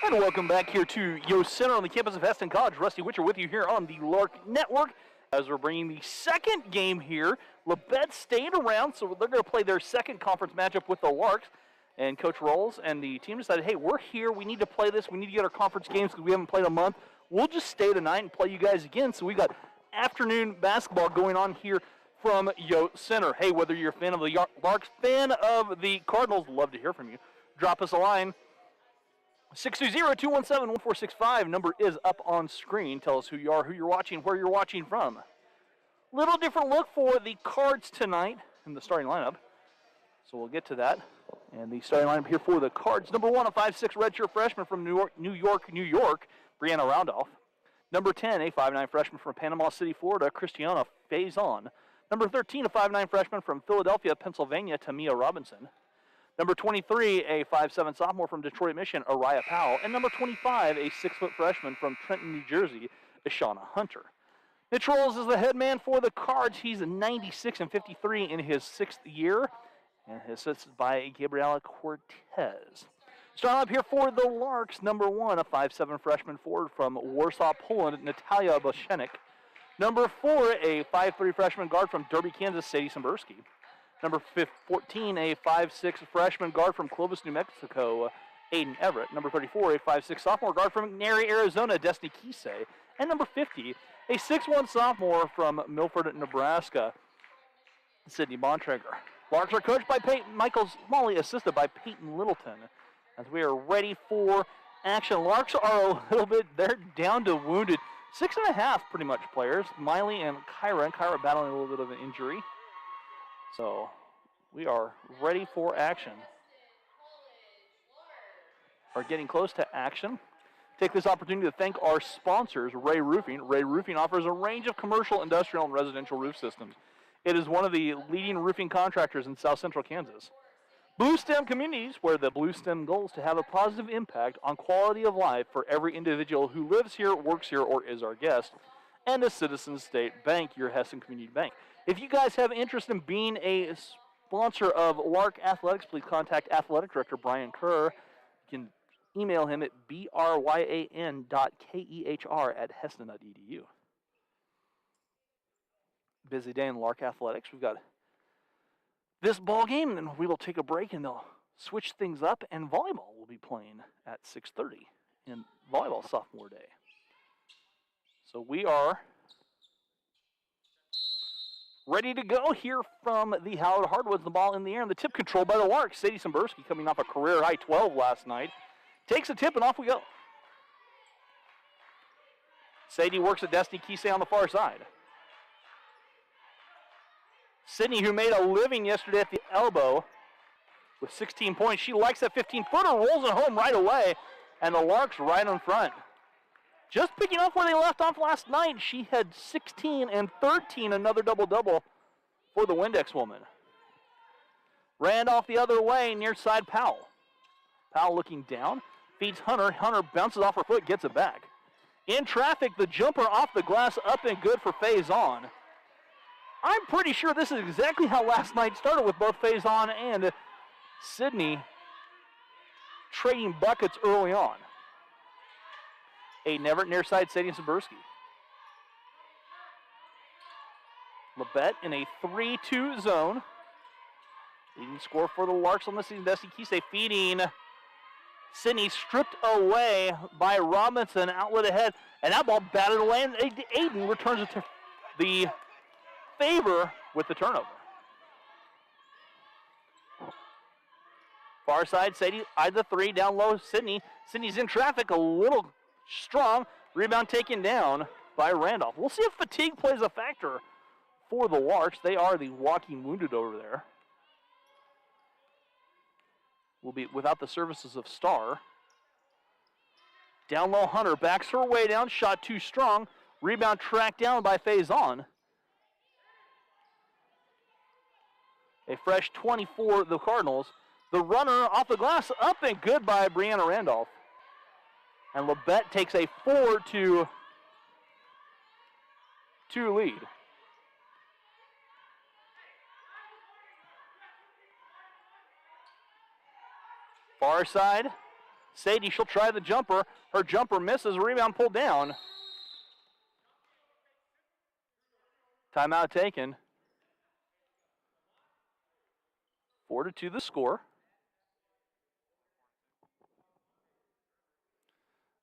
And welcome back here to Yo Center on the campus of Hesston College. Rusty Witcher with you here on the Lark Network as we're bringing the second game here. Labette stayed around, so they're going to play their second conference matchup with the Larks. And Coach Rolls and the team decided, hey, we're here. We need to play this. We need to get our conference games because we haven't played a month. We'll just stay tonight and play you guys again. So we got afternoon basketball going on here from Yo Center. Hey, whether you're a fan of the Larks, fan of the Cardinals, love to hear from you. Drop us a line. 620-217-1465. Number is up on screen. Tell us who you are, who you're watching, where you're watching from. Little different look for the Cards tonight in the starting lineup. So we'll get to that. And the starting lineup here for the Cards. Number 1, a 5'6" redshirt freshman from New York, Brianna Roundoff. Number 10, a 5'9" freshman from Panama City, Florida, Christiana Faison. Number 13, a 5'9" freshman from Philadelphia, Pennsylvania, Tamia Robinson. Number 23, a 5'7" sophomore from Detroit, Michigan, Araya Powell. And number 25, a 6' freshman from Trenton, New Jersey, Ishana Hunter. Mitch Rolls is the head man for the Cards. He's a 96-53 in his 6th year. And assisted by Gabriela Cortez. Starting up here for the Larks, number 1, a 5'7" freshman forward from Warsaw, Poland, Natalia Boshenik. Number 4, a 5'3" freshman guard from Derby, Kansas, Sadie Simberski. Number 14, a 5'6" freshman guard from Clovis, New Mexico, Aiden Everett. Number 34, a 5'6" sophomore guard from McNairy, Arizona, Destiny Kisei. And number 50, a 6'1" sophomore from Milford, Nebraska, Sydney Bontrager. Larks are coached by Michael Smalley, assisted by Peyton Littleton. As we are ready for action. Larks are a little bit, they're down to wounded. 6.5 pretty much players. Miley and Kyra battling a little bit of an injury. So we are ready for action. Are getting close to action. Take this opportunity to thank our sponsors, Ray Roofing. Ray Roofing offers a range of commercial, industrial, and residential roof systems. It is one of the leading roofing contractors in South Central Kansas. Blue STEM Communities, where the Blue STEM goals to have a positive impact on quality of life for every individual who lives here, works here, or is our guest. And a Citizens State Bank, your Hesston Community Bank. If you guys have interest in being a sponsor of Lark Athletics, please contact Athletic Director Brian Kerr. You can email him at bryan.kehr@hesston.edu. Busy day in Lark Athletics. We've got this ball game, and we will take a break, and they'll switch things up, and volleyball will be playing at 6:30 in volleyball sophomore day. So we are ready to go here from the Howard Hardwoods. The ball in the air, and the tip controlled by the Larks. Sadie Simberski, coming off a career-high 12 last night, takes a tip, and off we go. Sadie works at Destiny Kisei on the far side. Sydney, who made a living yesterday at the elbow with 16 points. She likes that 15-footer, rolls it home right away, and the Larks right in front. Just picking up where they left off last night, she had 16 and 13, another double-double for the Windex woman. Randolph the other way, near side Powell. Powell looking down, feeds Hunter. Hunter bounces off her foot, gets it back. In traffic, the jumper off the glass, up and good for Faison. I'm pretty sure this is exactly how last night started with both Faison and Sydney trading buckets early on. Aiden Everett near side, Sadie Simberski. Labette in a 3-2 zone. Leading score for the Larks on this season. Destiny Kisei feeding Sydney, stripped away by Robinson, outlet ahead, and that ball batted away, and Aiden returns it to the favor with the turnover. Far side, Sadie eyed the 3, down low, Sydney. Sydney's in traffic, a little strong. Rebound taken down by Randolph. We'll see if fatigue plays a factor for the Larks. They are the walking wounded over there. Will be without the services of Starr. Down low, Hunter backs her way down, shot too strong. Rebound tracked down by Faison. A fresh 20 for the Cardinals. The runner off the glass, up and good by Brianna Randolph. And Labette takes a 4-2 lead. Far side, Sadie, she'll try the jumper. Her jumper misses. Rebound pulled down. Timeout taken. 4-2 the score.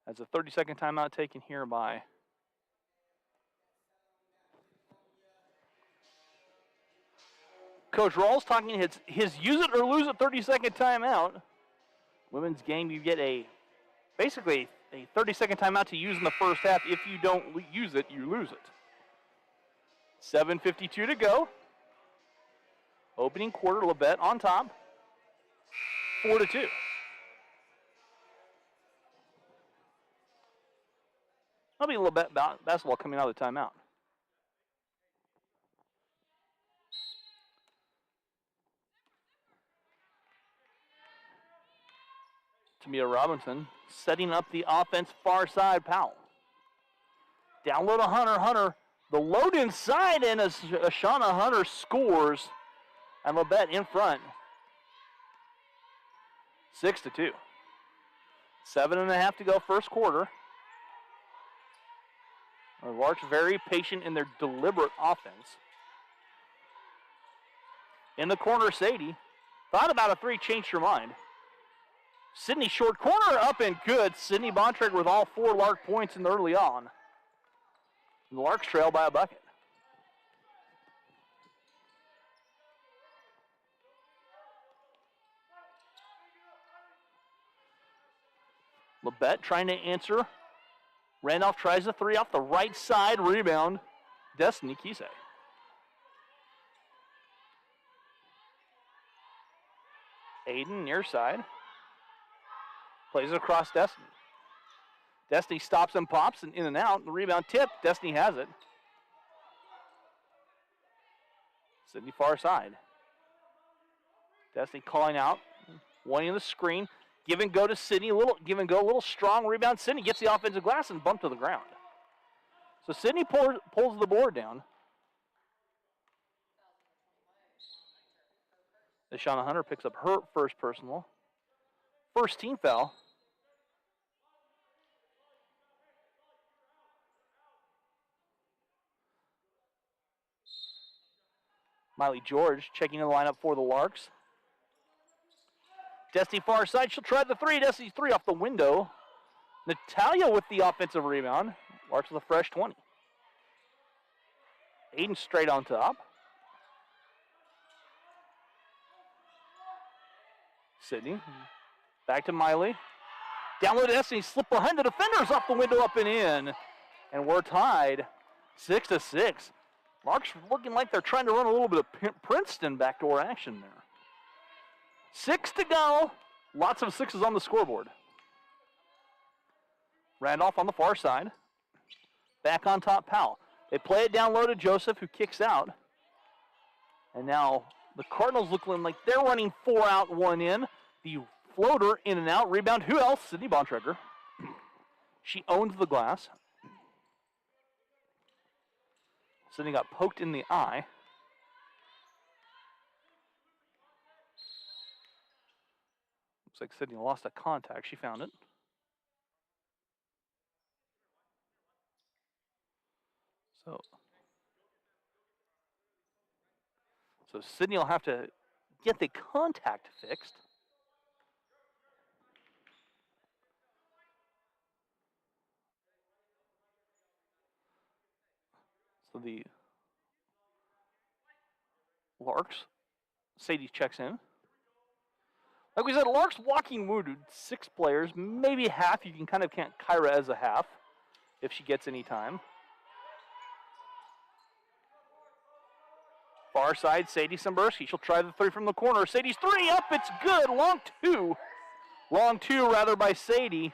That's a 30-second timeout taken here by Coach Rawls talking his use it or lose it 30-second timeout. Women's game, you get basically a 30-second timeout to use in the first half. If you don't use it, you lose it. 7:52 to go. Opening quarter, Labette on top. 4-2. That'll be Labette basketball coming out of the timeout. Tamia Robinson setting up the offense far side. Powell. Down low to Hunter. Hunter, the load inside, and Ashana Hunter scores. And Labette in front. 6-2. 7.5 to go first quarter. The Larks very patient in their deliberate offense. In the corner, Sadie thought about a three, changed her mind. Sydney short corner up and good. Sydney Bontrager with all 4 Lark points in the early on. And the Larks trail by a bucket. Labette trying to answer. Randolph tries the three off the right side. Rebound. Destiny Kise. Aiden near side. Plays it across Destiny. Destiny stops and pops and in and out. The rebound tip. Destiny has it. Sydney far side. Destiny calling out. Wanting the screen. Give and go to Sydney. Give and go, a little strong rebound. Sydney gets the offensive glass and bumped to the ground. So Sydney pulls the board down. Shauna Hunter picks up her first personal. First team foul. Miley George checking in the lineup for the Larks. Destiny far side, she'll try the three. Destiny's three off the window. Natalia with the offensive rebound. Larks with a fresh 20. Aiden straight on top. Sydney. Back to Miley. Down low to Destiny. Slip behind the defenders off the window, up and in. And we're tied 6-6. Larks looking like they're trying to run a little bit of Princeton backdoor action there. 6 to go. Lots of sixes on the scoreboard. Randolph on the far side. Back on top, Powell. They play it down low to Joseph, who kicks out. And now the Cardinals looking like they're running 4 out, 1 in. The floater in and out. Rebound. Who else? Sydney Bontrager. She owns the glass. Sydney got poked in the eye. Looks like Sydney lost a contact. She found it. So Sydney will have to get the contact fixed. So the Larks, Sadie checks in. Like we said, Larks walking wounded, 6 players, maybe half. You can kind of count Kyra as a half if she gets any time. Far side, Sadie Simberski. She'll try the three from the corner. Sadie's three up, it's good. Long two. Long two, rather, by Sadie.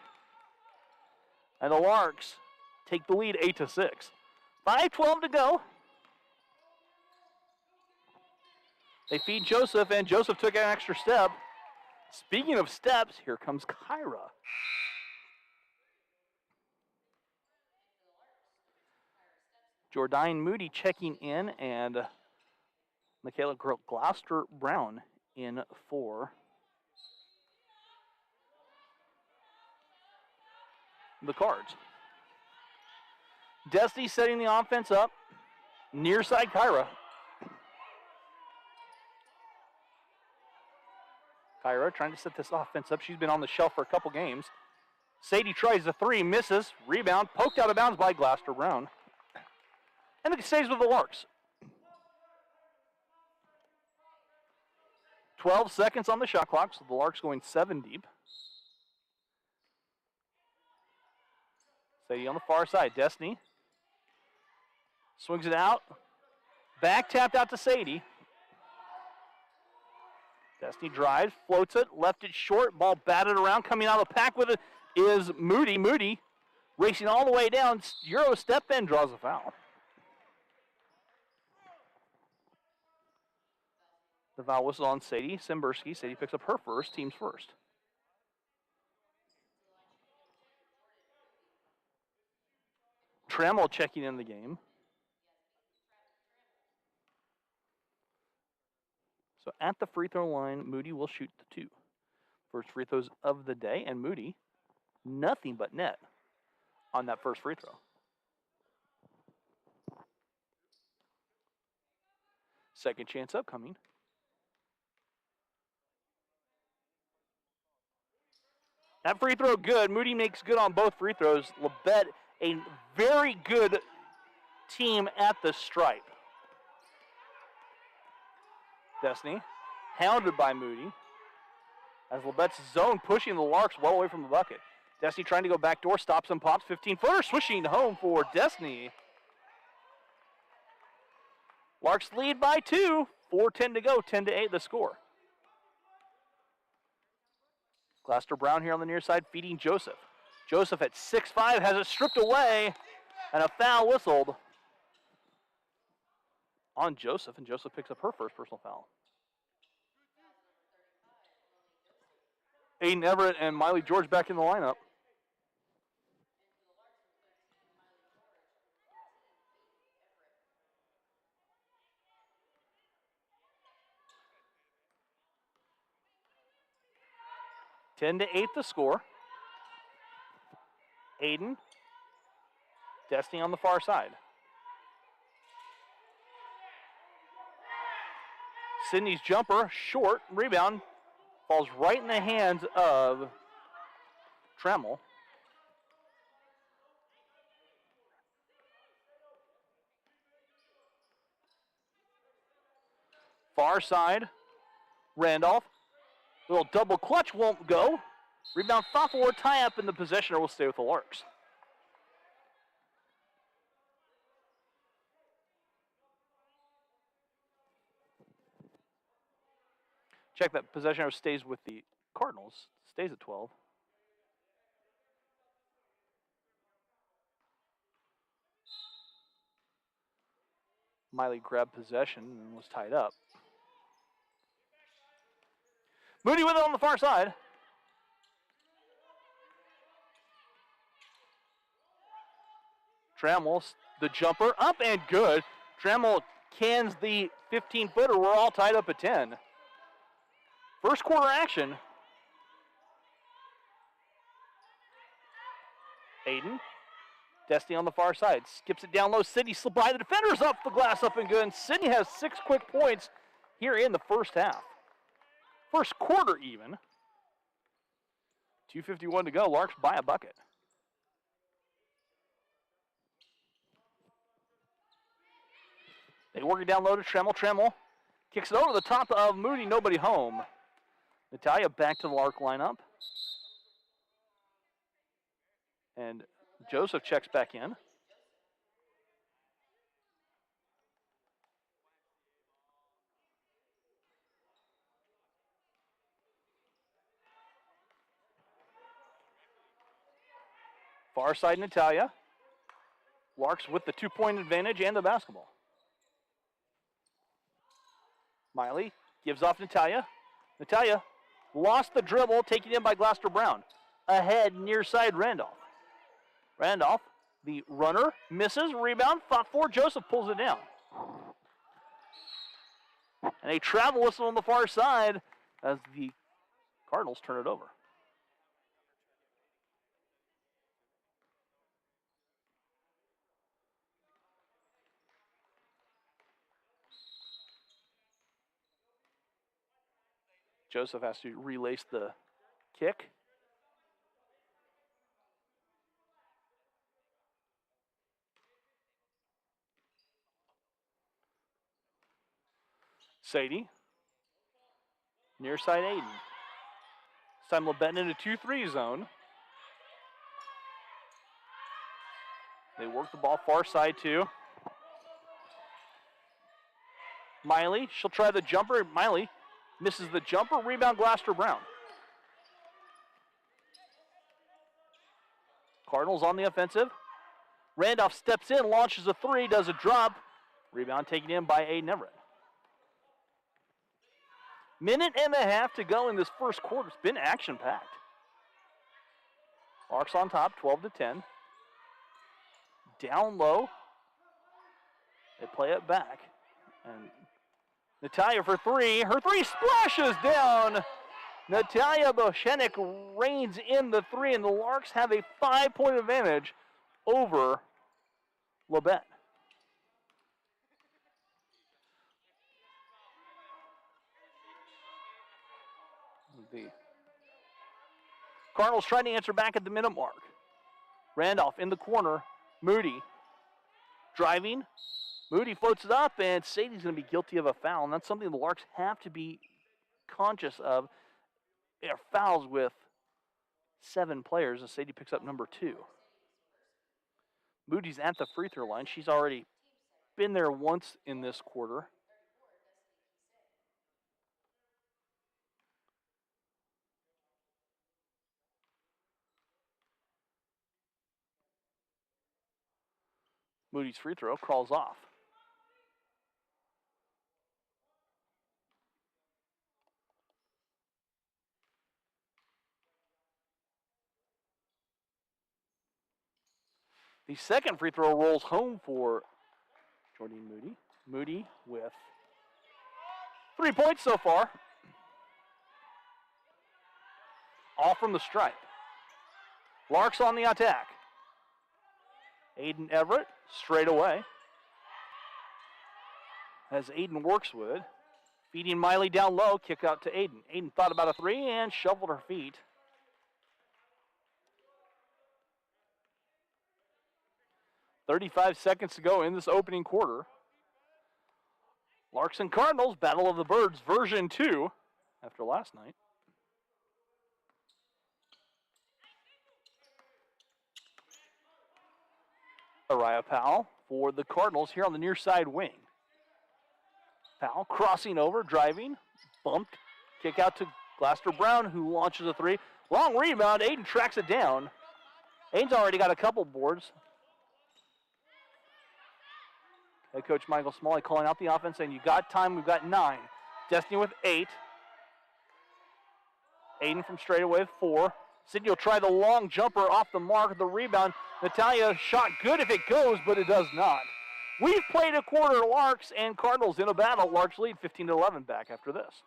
And the Larks take the lead 8-6. 5:12 to go. They feed Joseph, and Joseph took an extra step. Speaking of steps, here comes Kyra. Jordyne Moody checking in, and Michaela Gloucester Brown in for the Cards. Destiny setting the offense up. Near side Kyra. Kyra trying to set this offense up. She's been on the shelf for a couple games. Sadie tries the three, misses. Rebound, poked out of bounds by Gloucester Brown. And it stays with the Larks. 12 seconds on the shot clock, so the Larks going 7 deep. Sadie on the far side. Destiny swings it out. Back tapped out to Sadie. Destiny drives, floats it, left it short. Ball batted around. Coming out of the pack with it is Moody. Moody racing all the way down. Euro step in, draws a foul. The foul whistle on Sadie Simberski. Sadie picks up her first, team's first. Trammell checking in the game. So at the free throw line, Moody will shoot the 2. First free throws of the day, and Moody, nothing but net on that first free throw. Second chance upcoming. That free throw good. Moody makes good on both free throws. Labette, a very good team at the stripe. Destiny, hounded by Moody. As Labette's zone pushing the Larks well away from the bucket. Destiny trying to go backdoor, stops and pops. 15-footer, swishing home for Destiny. Larks lead by 2. 4:10 to go, 10-8 the score. Gloucester Brown here on the near side feeding Joseph. Joseph at 6'5" has it stripped away, and a foul whistled on Joseph, and Joseph picks up her first personal foul. Aiden Everett and Miley George back in the lineup. Ten to 8 the score. Aiden, Destiny on the far side. Sydney's jumper, short, rebound, falls right in the hands of Trammell. Far side, Randolph. Little double clutch won't go. Rebound fought for, tie up, and the possessioner will stay with the Larks. Check that possession stays with the Cardinals. Stays at 12. Miley grabbed possession and was tied up. Moody with it on the far side. Trammell, the jumper, up and good. Trammell cans the 15-footer. We're all tied up at 10. First quarter action. Aiden. Destiny on the far side. Skips it down low. Sydney slipped by the defenders, off the glass, up and good. And Sydney has 6 quick points here in the first half. First quarter even. 2:51 to go. Larks by a bucket. They work it down low to Trammell. Trammell kicks it over the top of Moody. Nobody home. Natalia back to the Lark lineup. And Joseph checks back in. Far side Natalia. Larks with the 2-point advantage and the basketball. Miley gives off Natalia. Natalia lost the dribble, taken in by Gloucester Brown. Ahead, near side, Randolph. Randolph, the runner, misses, rebound, fought for, Joseph pulls it down. And a travel whistle on the far side as the Cardinals turn it over. Joseph has to relace the kick. Sadie. Near side Aiden. This time Labette in a 2-3 zone. They work the ball far side too. Miley, she'll try the jumper. Miley misses the jumper. Rebound Gloucester Brown. Cardinals on the offensive. Randolph steps in, launches a three, does a drop. Rebound taken in by Aiden Everett. Minute and a half to go in this first quarter. It's been action-packed. Larks on top, 12-10. Down low. They play it back. And Natalia for three. Her three splashes down. Natalia Boshenik reins in the three, and the Larks have a 5-point advantage over Labette. The Cardinals trying to answer back at the minute mark. Randolph in the corner. Moody driving. Moody floats it up, and Sadie's going to be guilty of a foul, and that's something the Larks have to be conscious of. There are fouls with 7 players, and Sadie picks up number 2. Moody's at the free throw line. She's already been there once in this quarter. Moody's free throw crawls off. The second free throw rolls home for Jordine Moody. Moody with 3 points so far. All from the stripe. Larks on the attack. Aiden Everett straight away. As Aiden works with it. Feeding Miley down low, kick out to Aiden. Aiden thought about a three and shoveled her feet. .35 seconds to go in this opening quarter. Larks and Cardinals, Battle of the Birds version 2 after last night. Araya Powell for the Cardinals here on the near side wing. Powell crossing over, driving, bumped, kick out to Gloucester Brown, who launches a three. Long rebound, Aiden tracks it down. Aiden's already got a couple boards. Head coach Michael Smalley calling out the offense, saying, you got time, we've got 9. Destiny with 8. Aiden from straightaway with 4. Sydney will try the long jumper off the mark, the rebound. Natalia shot good if it goes, but it does not. We've played a quarter. Larks and Cardinals in a battle. Larks lead 15-11 back after this.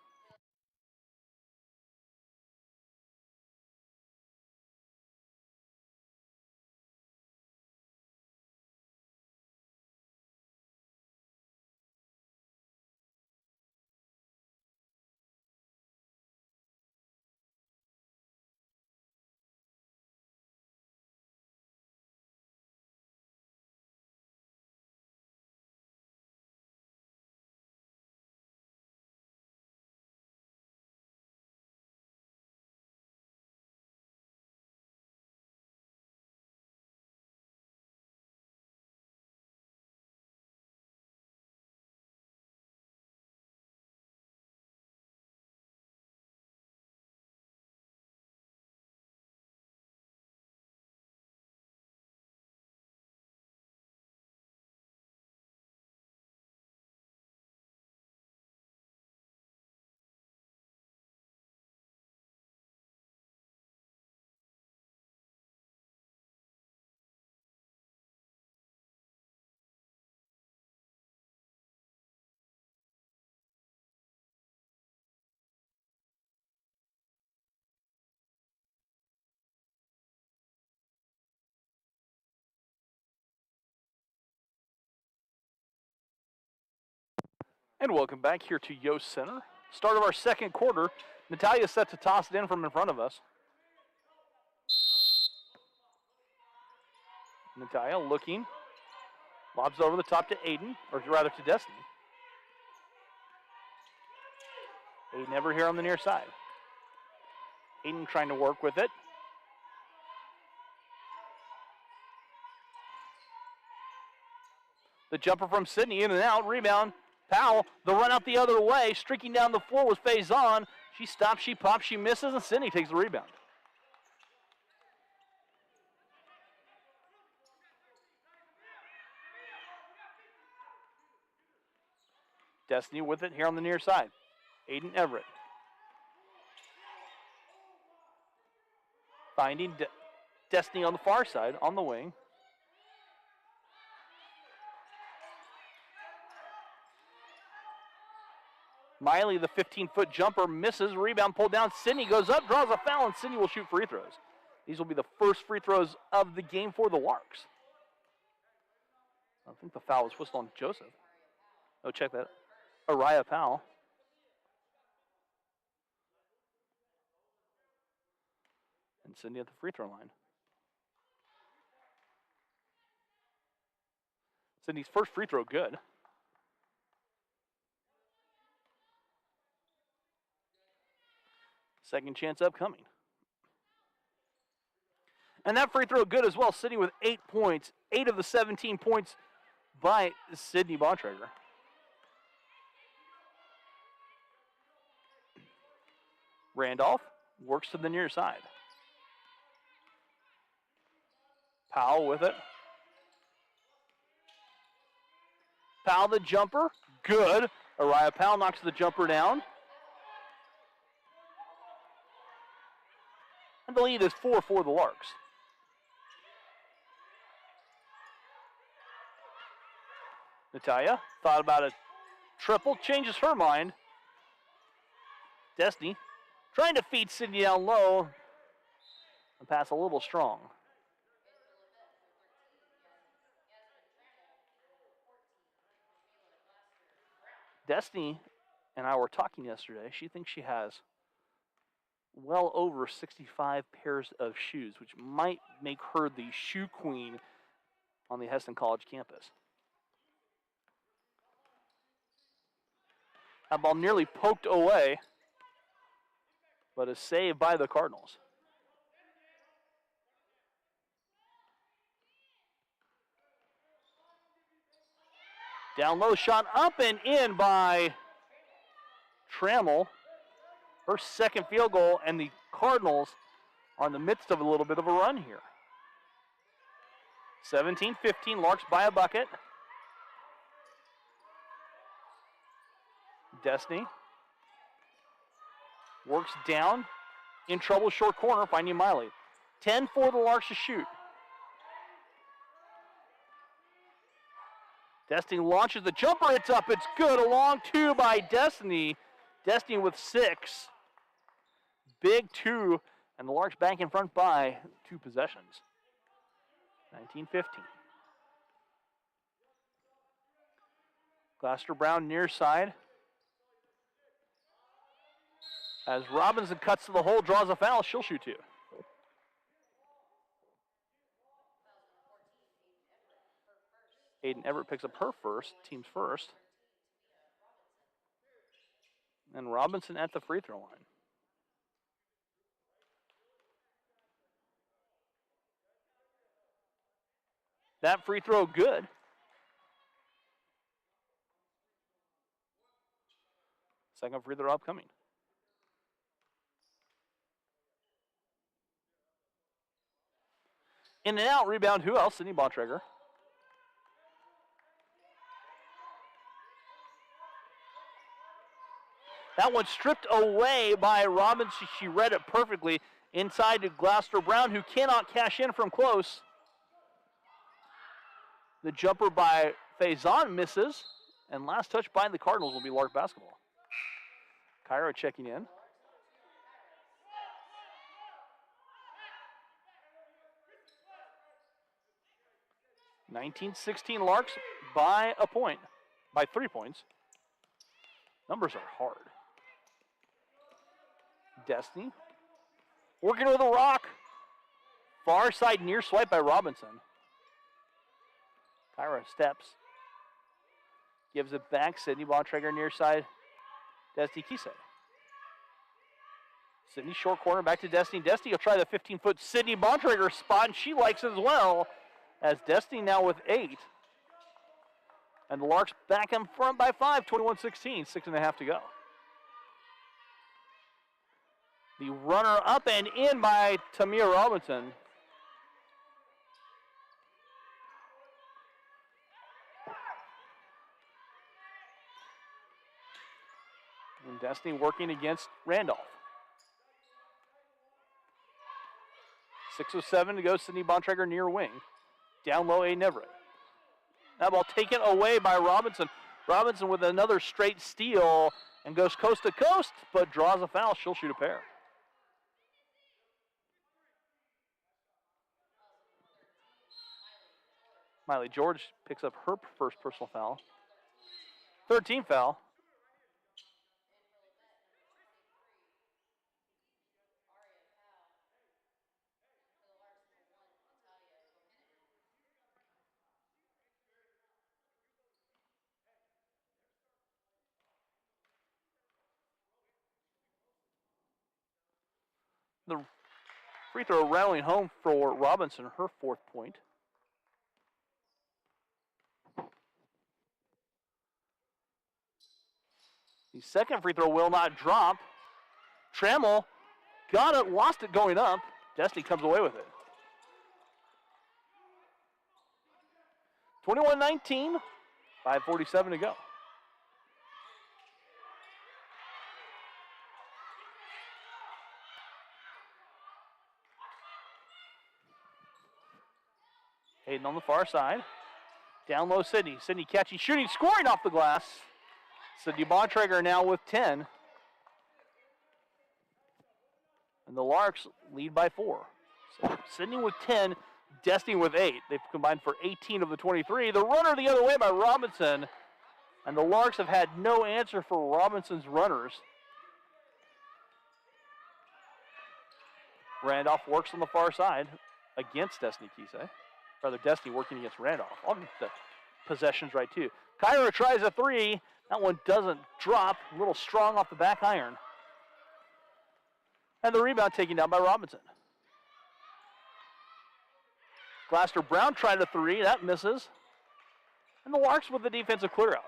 And welcome back here to Yost Center. Start of our second quarter. Natalia's set to toss it in from in front of us. Natalia looking. Lobs over the top to Aiden, or rather to Destiny. Aiden ever here on the near side. Aiden trying to work with it. The jumper from Sydney, in and out, rebound. Powell, the run out the other way, streaking down the floor was Faison. She stops, she pops, she misses, and Sydney takes the rebound. Destiny with it here on the near side. Aiden Everett. Finding Destiny on the far side, on the wing. Miley, the 15-foot jumper, misses. Rebound pulled down. Sydney goes up, draws a foul, and Sydney will shoot free throws. These will be the first free throws of the game for the Larks. I think the foul was whistled on Joseph. Oh, check that. Araya Powell. And Sydney at the free throw line. Sydney's first free throw good. Second chance upcoming. And that free throw good as well. Sydney with 8 points. 8 of the 17 points by Sydney Bontrager. Randolph works to the near side. Powell with it. Powell the jumper. Good. Araya Powell knocks the jumper down. And the lead is 4 for the Larks. Natalia thought about a triple, changes her mind. Destiny trying to feed Sydney down low. The pass a little strong. Destiny and I were talking yesterday. She thinks she has well over 65 pairs of shoes, which might make her the shoe queen on the Hesston College campus. That ball nearly poked away, but is saved by the Cardinals. Down low, shot up and in by Trammell. Her second field goal, and the Cardinals are in the midst of a little bit of a run here. 17-15, Larks by a bucket. Destiny works down, in trouble, short corner, finding Miley. 10 for the Larks to shoot. Destiny launches the jumper, it's up, it's good. A long two by Destiny. Destiny with 6. Big 2, and the Larks back in front by 2 possessions. 19-15. Gloucester Brown near side. As Robinson cuts to the hole, draws a foul, she'll shoot 2. Aiden Everett picks up her first, team's first. And Robinson at the free throw line. That free throw good. Second free throw upcoming. In and out, rebound, who else? Sydney Bontrager. That one stripped away by Robinson. She read it perfectly inside to Gloucester Brown, who cannot cash in from close. The jumper by Faison misses, and last touch by the Cardinals will be Lark basketball. Cairo checking in. (19-16) Larks by a point, by 3 points. Numbers are hard. Destiny working with a rock. Far side near swipe by Robinson. Kyra steps. Gives it back. Sydney Bontrager near side. Destiny Kisei. Sydney short corner back to Destiny. Destiny will try the 15-foot Sydney Bontrager spot, and she likes it as well. As Destiny now with 8. And the Larks back in front by 5, 21-16, 6.5 to go. The runner up and in by Tamia Robinson. And Destiny working against Randolph. 6:07 to go. Sydney Bontrager near wing. Down low, Aiden Everett. That ball taken away by Robinson. Robinson with another straight steal and goes coast to coast, but draws a foul. She'll shoot a pair. Miley George picks up her first personal foul. 13th foul. The free throw rattling home for Robinson, her 4th point. The second free throw will not drop. Trammell got it, lost it going up. Destiny comes away with it. 21-19, 5:47 to go. Hayden on the far side. Down low, Sydney. Sydney catching, shooting, scoring off the glass. Sydney Bontrager now with 10. And the Larks lead by 4. So Sydney with 10, Destiny with 8. They've combined for 18 of the 23. The runner the other way by Robinson. And the Larks have had no answer for Robinson's runners. Randolph works on the far side against Destiny Kisei. Rather, Destiny working against Randolph. I'll get the possessions right, too. Kyra tries a 3. That one doesn't drop. A little strong off the back iron. And the rebound taken down by Robinson. Glasser Brown tried a 3. That misses. And the Larks with the defensive clear out.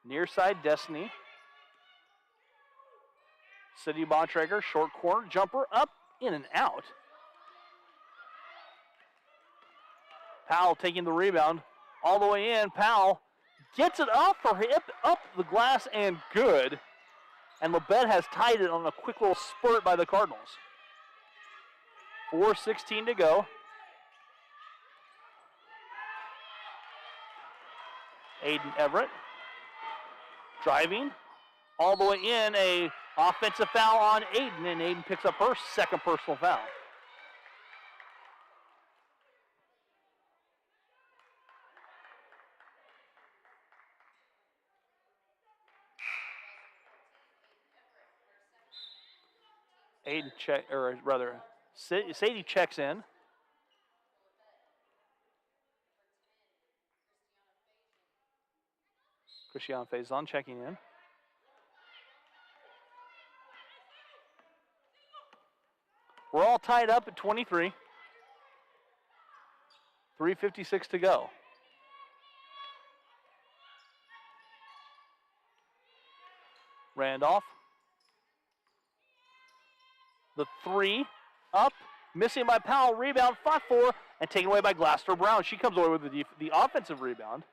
Near side, Destiny. Sydney Bontrager, short corner, jumper, up, in and out. Powell taking the rebound all the way in. Powell gets it off her hip, up the glass, and good. And Labette has tied it on a quick little spurt by the Cardinals. 4:16 to go. Aiden Everett driving all the way in, a offensive foul on Aiden, and Aiden picks up her 2nd personal foul. Sadie checks in. Christiane Faison checking in. We're all tied up at 23. 3:56 to go. Randolph. The 3 up, missing by Powell. Rebound fought for and taken away by Glasser Brown. She comes away with the offensive rebound.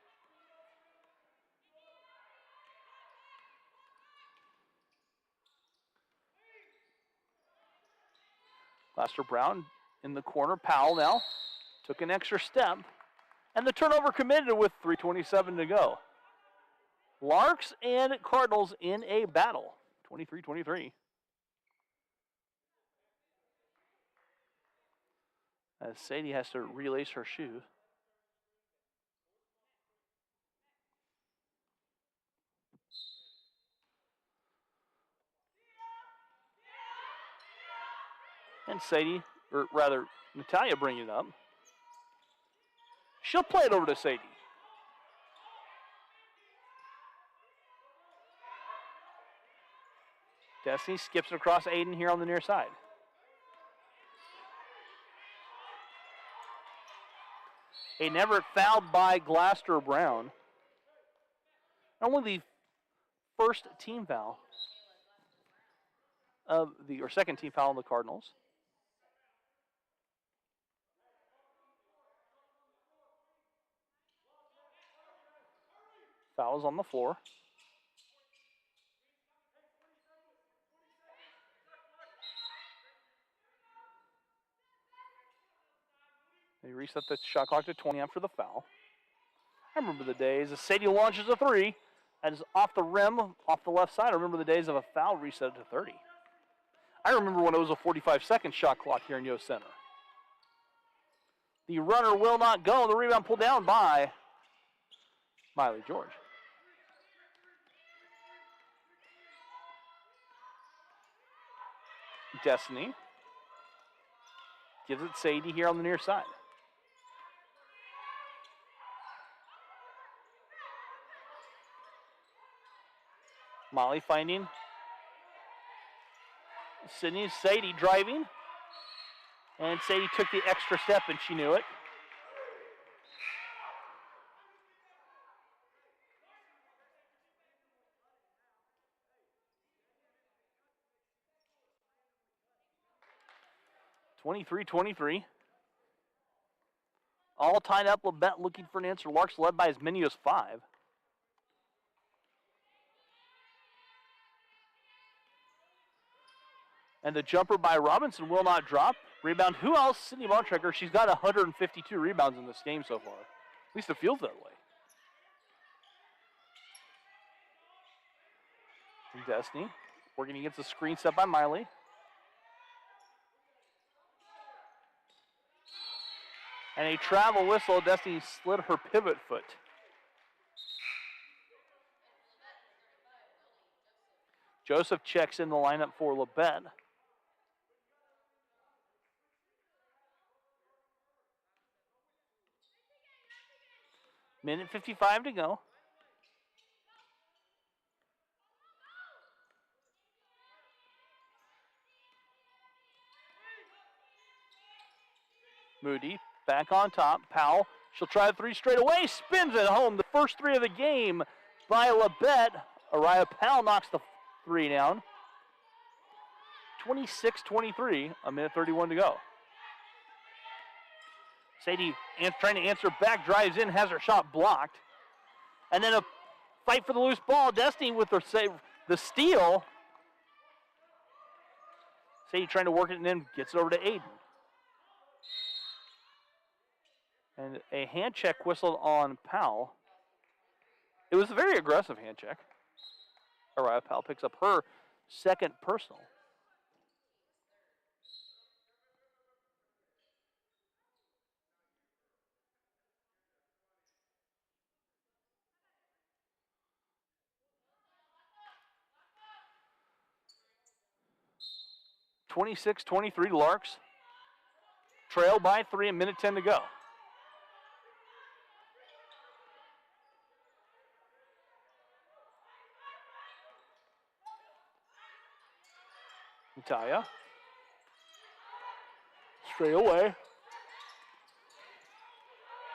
Glasser Brown in the corner. Powell now took an extra step. And the turnover committed with 3:27 to go. Larks and Cardinals in a battle. 23-23. As Sadie has to relace her shoe. And Sadie, or rather, Natalia bringing it up. She'll play it over to Sadie. Destiny skips it across Aiden here on the near side. Aiden Everett fouled by Glaster Brown. Only the first team foul or second team foul of the Cardinals. Fouls on the floor. They reset the shot clock to 20 after the foul. I remember the days as Sadie launches a three and is off the rim, off the left side. I remember the days of a foul reset to 30. I remember when it was a 45-second shot clock here in Yost Center. The runner will not go. The rebound pulled down by Miley George. Destiny gives it Sadie here on the near side. Molly finding Sydney. Sadie driving. And Sadie took the extra step and she knew it. (23-23). All tied up. Labette looking for an answer. Larks led by as many as 5. And the jumper by Robinson will not drop. Rebound, who else? Sydney Bontrager. She's got 152 rebounds in this game so far. At least it feels that way. And Destiny working against the screen set by Miley. And a travel whistle. Destiny slid her pivot foot. Joseph checks in the lineup for Labette. Minute 55 to go. Moody back on top. Powell, she'll try the three straight away. Spins it home. The first three of the game by Labette. Araya Powell knocks the three down. 26-23, a minute 31 to go. Sadie trying to answer back, drives in, has her shot blocked. And then a fight for the loose ball. Destiny with the steal. Sadie trying to work it and then gets it over to Aiden. And a hand check whistled on Powell. It was a very aggressive hand check. Araya Powell picks up her second personal. (26-23) Larks trail by 3, a minute 10 to go. Natalia straight away,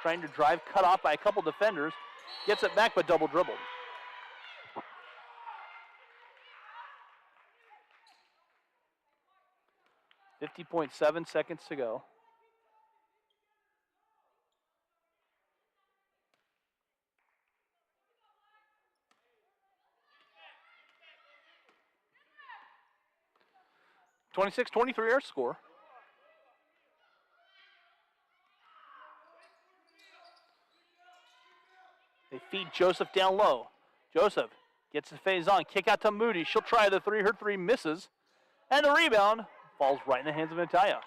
trying to drive, cut off by a couple defenders, gets it back but double dribbled. .7 seconds to go. (26-23) our score. They feed Joseph down low. Joseph gets the phase on, kick out to Moody. She'll try the three. Her three misses. And the rebound falls right in the hands of Natalia.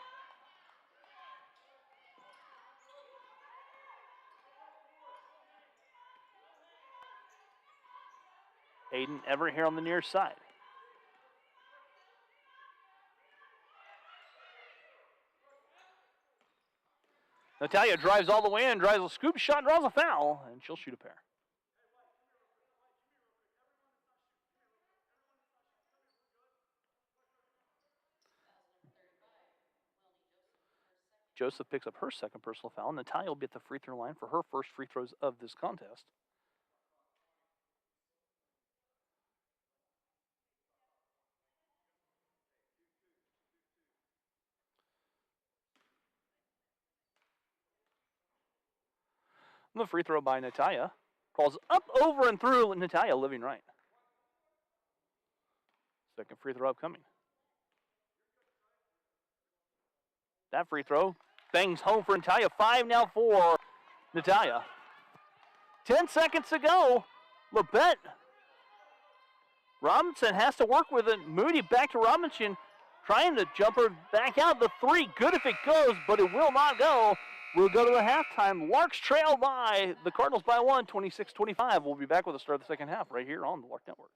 Aiden Everett here on the near side. Natalia drives all the way in, drives a scoop shot, draws a foul, and she'll shoot a pair. Joseph picks up her second personal foul. Natalia will be at the free throw line for her first free throws of this contest. The free throw by Natalia falls up, over, and through. Natalia living right. Second free throw upcoming. That free throw bangs home for Natalia. 5 now for Natalia. 10 seconds to go. Labette. Robinson has to work with it. Moody back to Robinson, trying to jump her back out. The three, good if it goes, but it will not go. We'll go to the halftime. Larks trail by the Cardinals by 1, 26-25. We'll be back with the start of the second half right here on the Lark Network.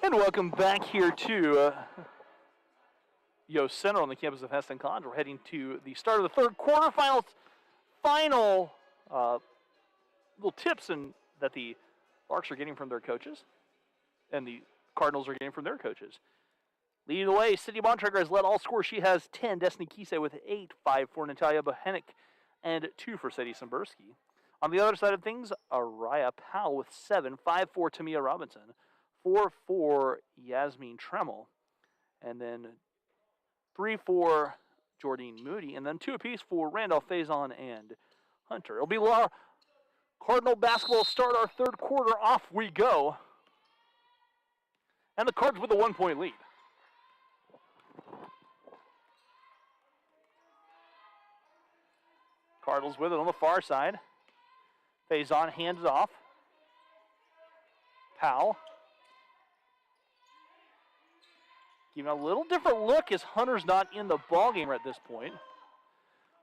And welcome back here to Yost Center on the campus of Hesston College. We're heading to the start of the third quarter. Final little tips that the Larks are getting from their coaches and the Cardinals are getting from their coaches. Leading the way, Sydney Bontrager has led all scores. She has 10. Destiny Kise with 8, 5 for Natalia Bohenik, and 2 for Sadie Simberski. On the other side of things, Araya Powell with 7, 5 for Tamia Robinson, 4 for Yasmin Tremmel, and then 3 for Jordine Moody, and then 2 apiece for Randolph Faison and Hunter. It'll be Cardinal basketball start our third quarter. Off we go. And the Cards with a 1-point lead. Cardinals with it on the far side. Faison hands it off. Powell. Giving a little different look as Hunter's not in the ballgame at this point.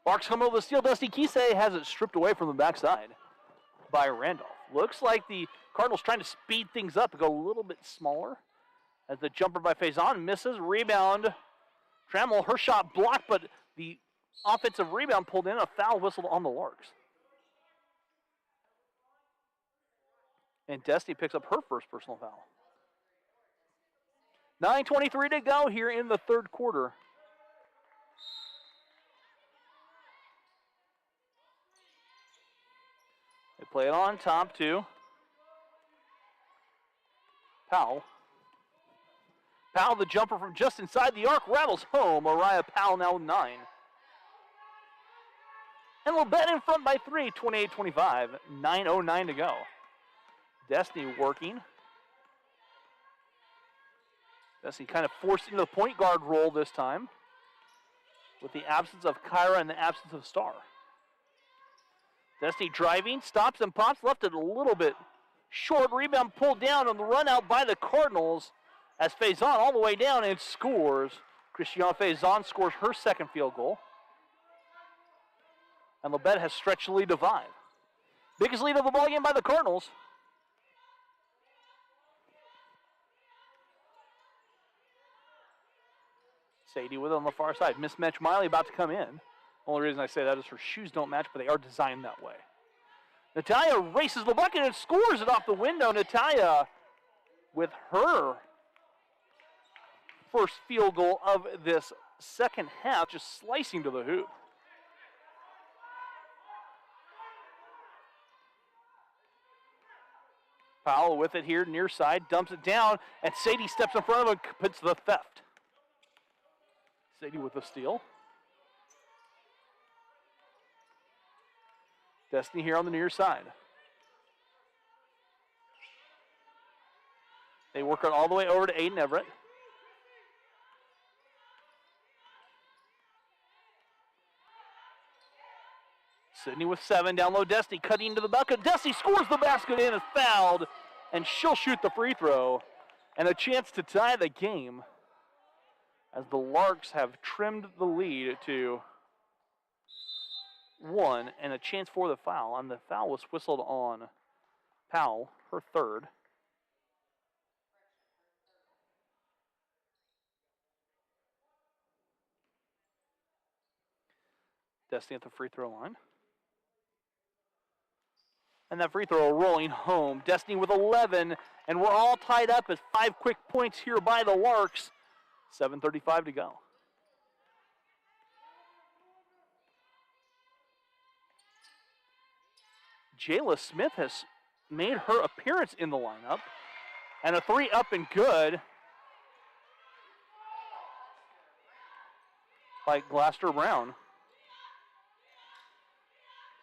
Larks come over the steal. Dusty Kise has it stripped away from the backside by Randolph. Looks like the Cardinals trying to speed things up and go a little bit smaller. As the jumper by Faison misses. Rebound. Trammell, her shot blocked, but the offensive rebound pulled in. A foul whistled on the Larks. And Destiny picks up her first personal foul. 9:23 to go here in the third quarter. They play it on top to Powell. Powell, the jumper from just inside the arc, rattles home. Araya Powell now with 9. And Labette in front by 3, 28-25. 9:09 to go. Destiny working. Destiny kind of forced into the point guard role this time with the absence of Kyra and the absence of Starr. Destiny driving, stops and pops, left it a little bit short. Rebound pulled down on the run out by the Cardinals as Faison all the way down and scores. Christiane Faison scores her second field goal. And Labette has stretched the lead to 5. Biggest lead of the ballgame by the Cardinals. Sadie with it on the far side. Mismatch Miley about to come in. Only reason I say that is her shoes don't match, but they are designed that way. Natalia races the bucket and scores it off the window. Natalia with her first field goal of this second half, just slicing to the hoop. Powell with it here near side, dumps it down, and Sadie steps in front of him and puts the theft. Sadie with the steal. Destiny here on the near side. They work it all the way over to Aiden Everett. Sydney with 7, down low Destiny, cutting into the bucket. Destiny scores the basket in, is fouled, and she'll shoot the free throw. And a chance to tie the game as the Larks have trimmed the lead to 1, and a chance for the foul. And the foul was whistled on Powell, her third. Destiny at the free throw line. And that free throw rolling home. Destiny with 11, and we're all tied up at 5 quick points here by the Larks. 7:35 to go. Jayla Smith has made her appearance in the lineup. And a 3 up and good by Glaster Brown.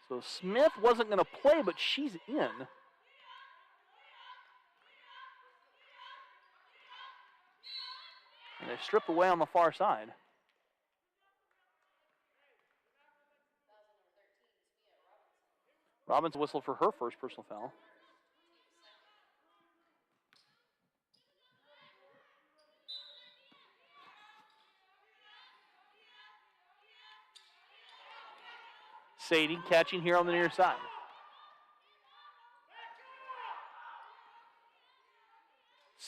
So Smith wasn't going to play, but she's in. And they strip away on the far side. Robbins whistled for her first personal foul. Sadie catching here on the near side.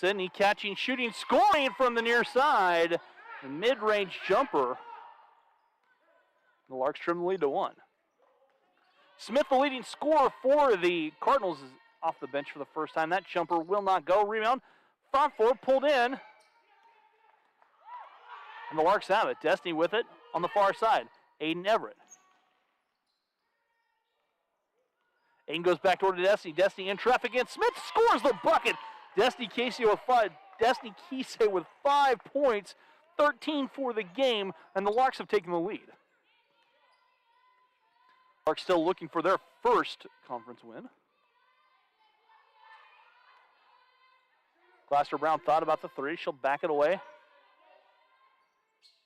Sydney catching, shooting, scoring from the near side. The mid-range jumper. The Larks trim the lead to 1. Smith, the leading scorer for the Cardinals, is off the bench for the first time. That jumper will not go. Rebound. Front four pulled in. And the Larks have it. Destiny with it on the far side. Aiden Everett. Aiden goes back toward Destiny. Destiny in traffic against Smith. Scores the bucket. Destiny Casey with 5 points. 13 for the game. And the Larks have taken the lead. Larks still looking for their first conference win. Glasser Brown thought about the three. She'll back it away.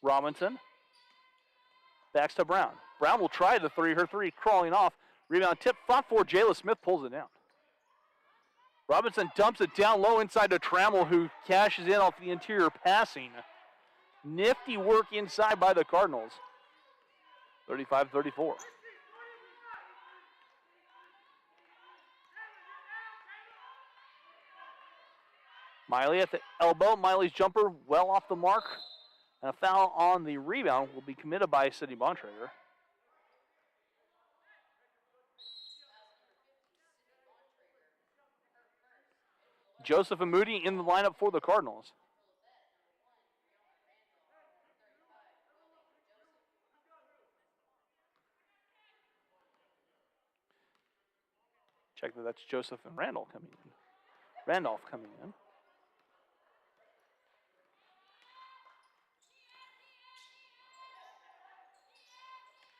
Robinson. Backs to Brown. Brown will try the three. Her three crawling off. Rebound tip. Front for Jayla Smith pulls it down. Robinson dumps it down low inside to Trammell, who cashes in off the interior passing. Nifty work inside by the Cardinals. 35-34. Miley at the elbow. Miley's jumper well off the mark. And a foul on the rebound will be committed by Sydney Bontrager. Joseph and Moody in the lineup for the Cardinals. Check that that's Joseph and Randolph coming in.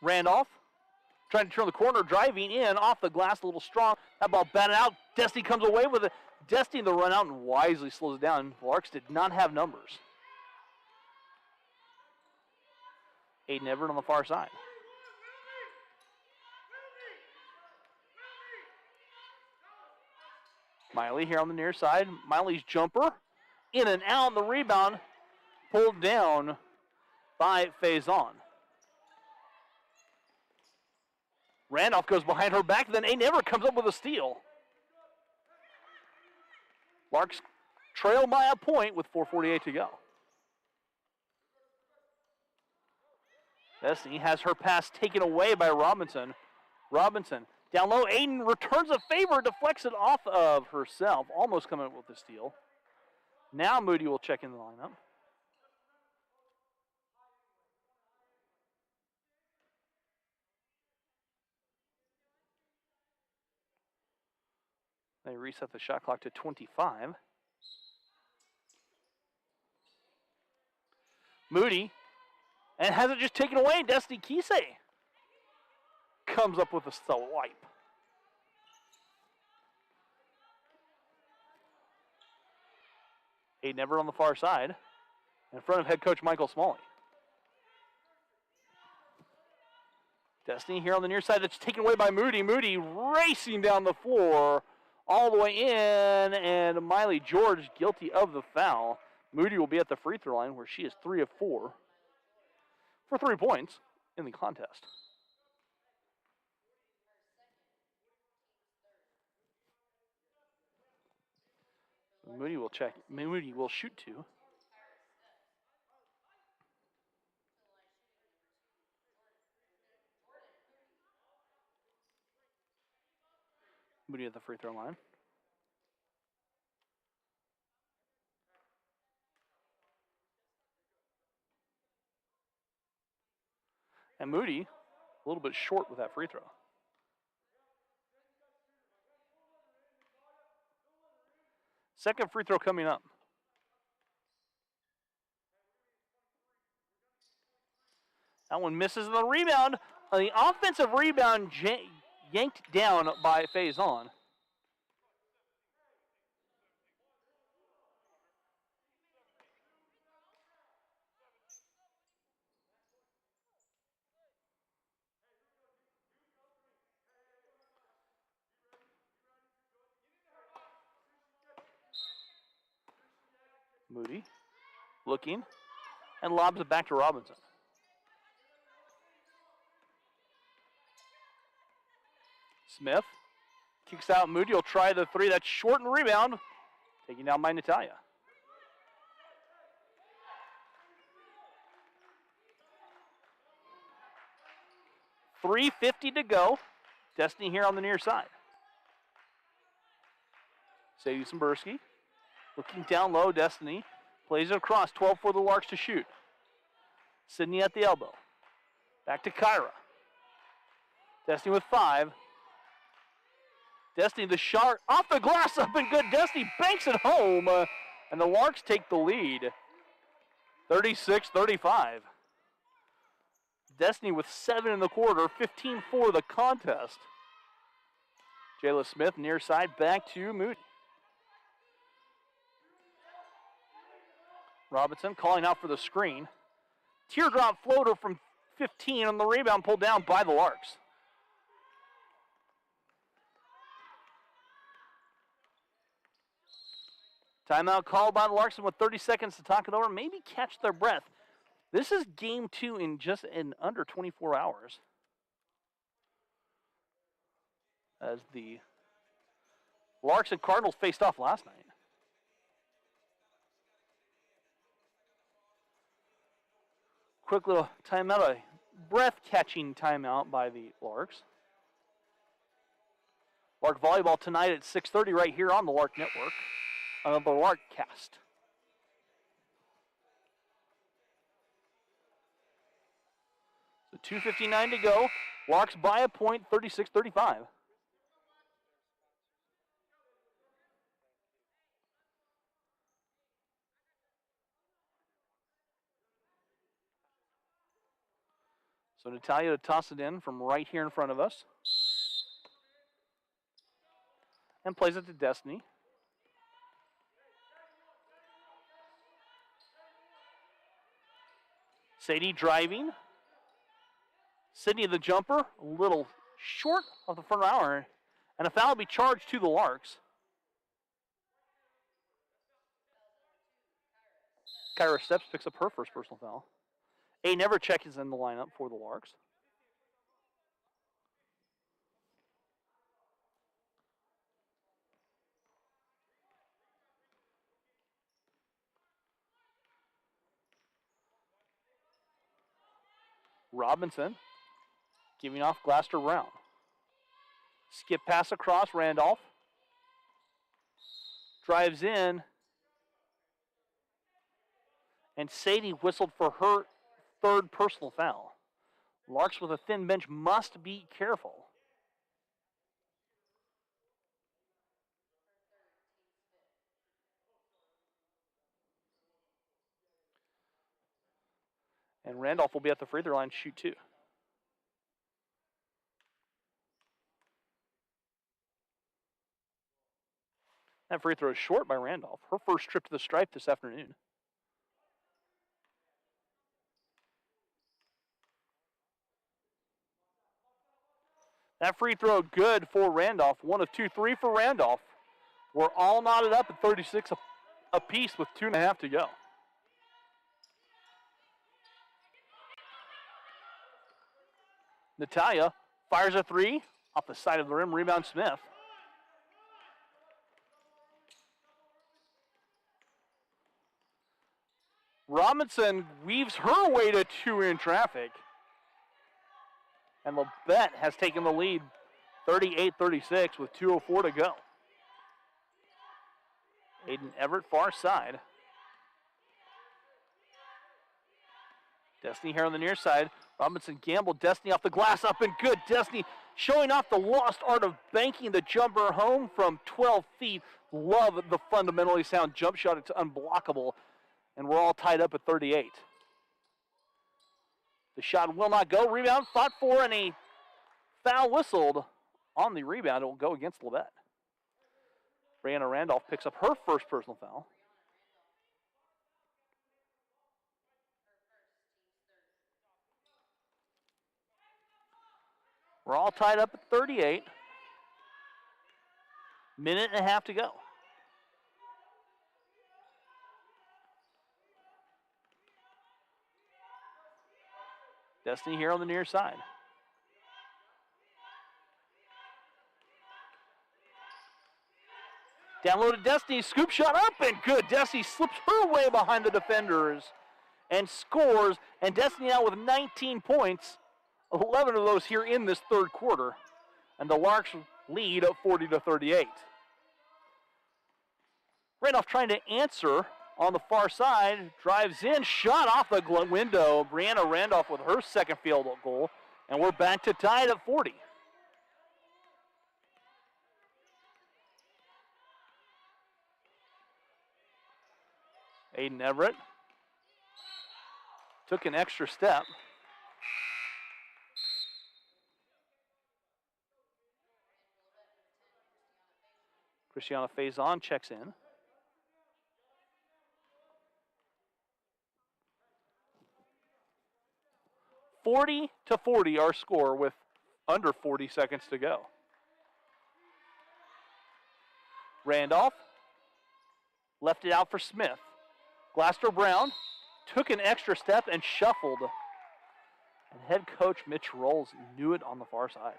Randolph trying to turn the corner, driving in off the glass, a little strong. That ball batted out. Destiny comes away with it. Destiny the run out and wisely slows it down. Larks did not have numbers. Aiden Everett on the far side. Miley here on the near side. Miley's jumper in and out. The rebound pulled down by Faison. Randolph goes behind her back, then Aiden Everett comes up with a steal. Larks trail by a point with 4:48 to go. Destiny has her pass taken away by Robinson. Robinson down low. Aiden returns a favor, deflects it off of herself, almost coming up with the steal. Now Moody will check in the lineup. They reset the shot clock to 25. Moody, and has it just taken away. Destiny Kisei comes up with a swipe. Aiden Everett on the far side, in front of head coach Michael Smalley. Destiny here on the near side. That's taken away by Moody. Moody racing down the floor. All the way in, and Miley George guilty of the foul. Moody will be at the free throw line where she is 3 of 4 for 3 points in the contest. Moody will check. Moody will shoot 2. Moody at the free throw line. And Moody, a little bit short with that free throw. Second free throw coming up. That one misses the rebound. The offensive rebound yanked down by Faison. Moody looking and lobs it back to Robinson. Smith kicks out. Moody will try the three. That's short and rebound. Taken down by Natalia. 3:50 to go. Destiny here on the near side. Sadie Simberski looking down low. Destiny plays it across. 12 for the Larks to shoot. Sydney at the elbow. Back to Kyra. Destiny with 5. Destiny, the shot off the glass, up and good. Destiny banks it home, and the Larks take the lead. 36-35. Destiny with 7 in the quarter, 15 for the contest. Jayla Smith near side, back to Moody. Robinson calling out for the screen. Teardrop floater from 15 on the rebound, pulled down by the Larks. Timeout called by the Larks with 30 seconds to talk it over. Maybe catch their breath. This is game 2 in under 24 hours. As the Larks and Cardinals faced off last night. Quick little timeout, a breath-catching timeout by the Larks. Lark volleyball tonight at 6:30 right here on the Lark Network, on the Lark Cast. So 2:59 to go. Larks by a point, 36-35. So Natalia to toss it in from right here in front of us. And plays it to Destiny. Sadie driving. Sydney the jumper, a little short of the front hour. And a foul will be charged to the Larks. Kyra Steps picks up her first personal foul. A Nevercheck is in the lineup for the Larks. Robinson giving off glass to Brown. Skip pass across, Randolph. Drives in. And Sadie whistled for her third personal foul. Larks with a thin bench must be careful. And Randolph will be at the free throw line, shoot 2. That free throw is short by Randolph. Her first trip to the stripe this afternoon. That free throw good for Randolph. 1 of 2, 3 for Randolph. We're all knotted up at 36 apiece with 2.5 to go. Natalia fires a 3 off the side of the rim. Rebound Smith. Robinson weaves her way to 2 in traffic. And Labette has taken the lead 38-36 with 2:04 to go. Aiden Everett far side. Destiny here on the near side. Robinson gambled. Destiny off the glass, up and good. Destiny showing off the lost art of banking the jumper home from 12 feet. Love the fundamentally sound jump shot. It's unblockable. And we're all tied up at 38. The shot will not go. Rebound fought for, and a foul whistled on the rebound. It will go against Labette. Brianna Randolph picks up her first personal foul. We're all tied up at 38. Minute and a half to go. Destiny here on the near side. Downloaded Destiny, scoop shot up and good. Destiny slips her way behind the defenders and scores. And Destiny out with 19 points 11 of those here in this third quarter. And the Larks lead at 40-38. Randolph trying to answer on the far side, drives in, shot off the window. Brianna Randolph with her second field goal, and we're back to tied at 40. Aiden Everett took an extra step. Christiana Faison checks in. (40-40) our score with under 40 seconds to go. Randolph left it out for Smith. Glaster Brown took an extra step and shuffled. And head coach Mitch Rolls knew it on the far side.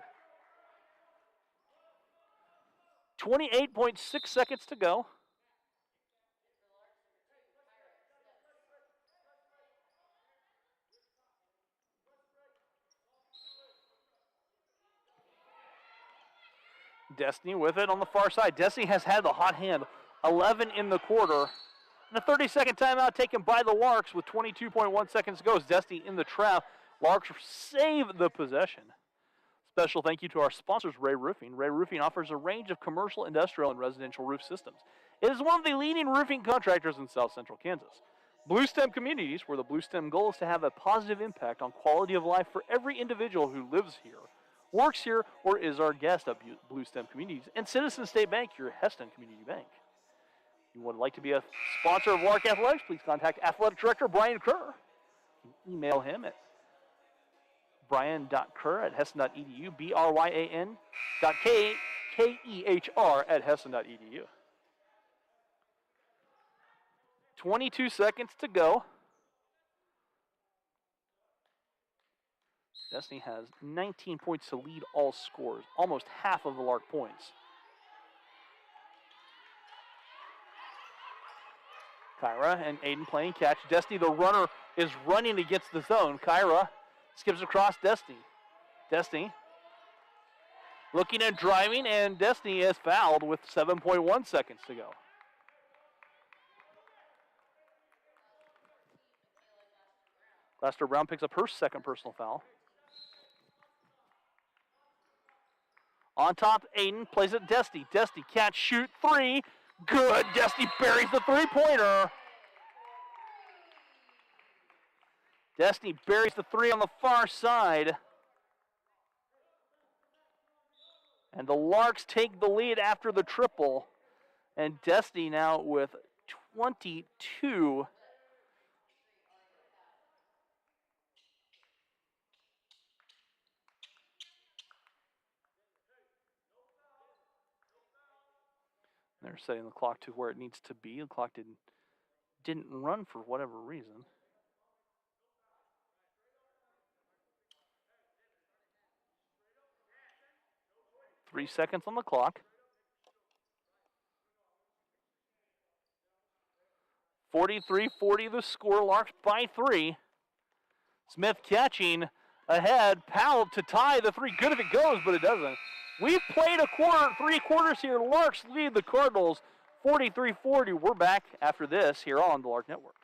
28.6 seconds to go. Destiny with it on the far side. Destiny has had the hot hand. 11 in the quarter. And a 30-second timeout taken by the Larks with 22.1 seconds to go. Destiny in the trap. Larks save the possession. Special thank you to our sponsors, Ray Roofing. Ray Roofing offers a range of commercial, industrial, and residential roof systems. It is one of the leading roofing contractors in South Central Kansas. Blue STEM Communities, where the Blue STEM goal is to have a positive impact on quality of life for every individual who lives here, works here, or is our guest at Blue STEM Communities. And Citizen State Bank, your Hesston Community Bank. If you would like to be a sponsor of Lark Athletics, please contact Athletic Director Brian Kerr. You can email him at brian.kerr@heston.edu, bryan.kehr@heston.edu. 22 seconds to go. Destiny has 19 points to lead all scores, almost half of the Lark points. Kyra and Aiden playing catch. Destiny, the runner, is running against the zone. Kyra skips across Destiny. Destiny looking at driving, and Destiny is fouled with 7.1 seconds to go. Lester Brown picks up her second personal foul. On top, Aiden plays it Destiny. Destiny catch, shoot, three. Good. Destiny buries the three-pointer. Destiny buries the three on the far side. And the Larks take the lead after the triple. And Destiny now with 22. They're setting the clock to where it needs to be. The clock didn't run for whatever reason. Three seconds on the clock. 43-40 the score. Larks by 3. Smith catching ahead. Powell to tie the three. Good if it goes, but it doesn't. We've played three quarters here. Larks lead the Cardinals 43-40. We're back after this here on the Lark Network.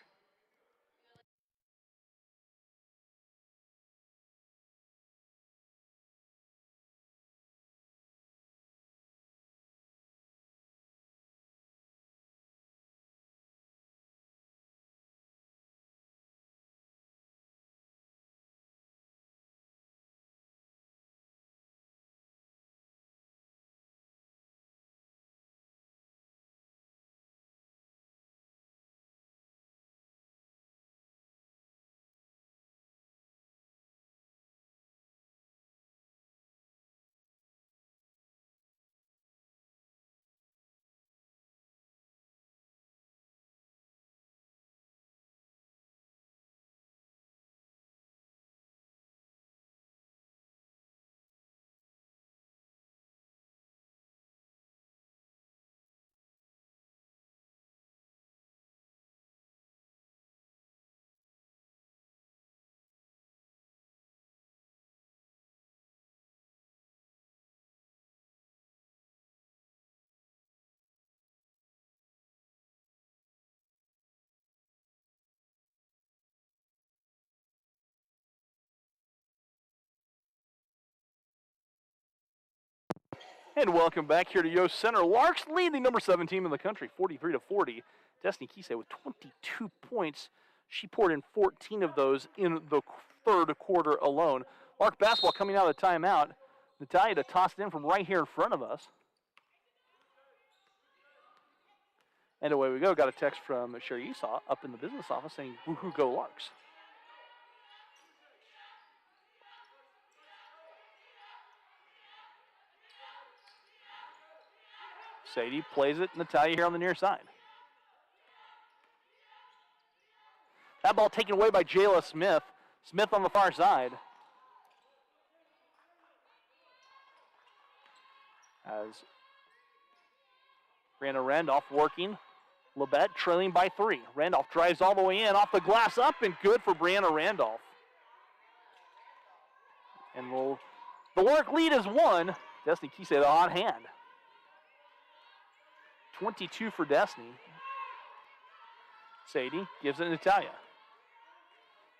And welcome back here to Yost Center. Larks lead the number 7 team in the country, 43-40. Destiny Kisei with 22 points. She poured in 14 of those in the third quarter alone. Lark basketball coming out of the timeout. Natalia to toss it in from right here in front of us. And away we go. Got a text from Sherry Esau up in the business office saying, woohoo, go Larks. Sadie plays it. Natalia here on the near side. That ball taken away by Jayla Smith. Smith on the far side. As Brianna Randolph working. Labette trailing by 3. Randolph drives all the way in, off the glass, up and good for Brianna Randolph. And the Lark lead is 1. Destiny Kisei the hot hand. 22 for Destiny. Sadie gives it to Natalia.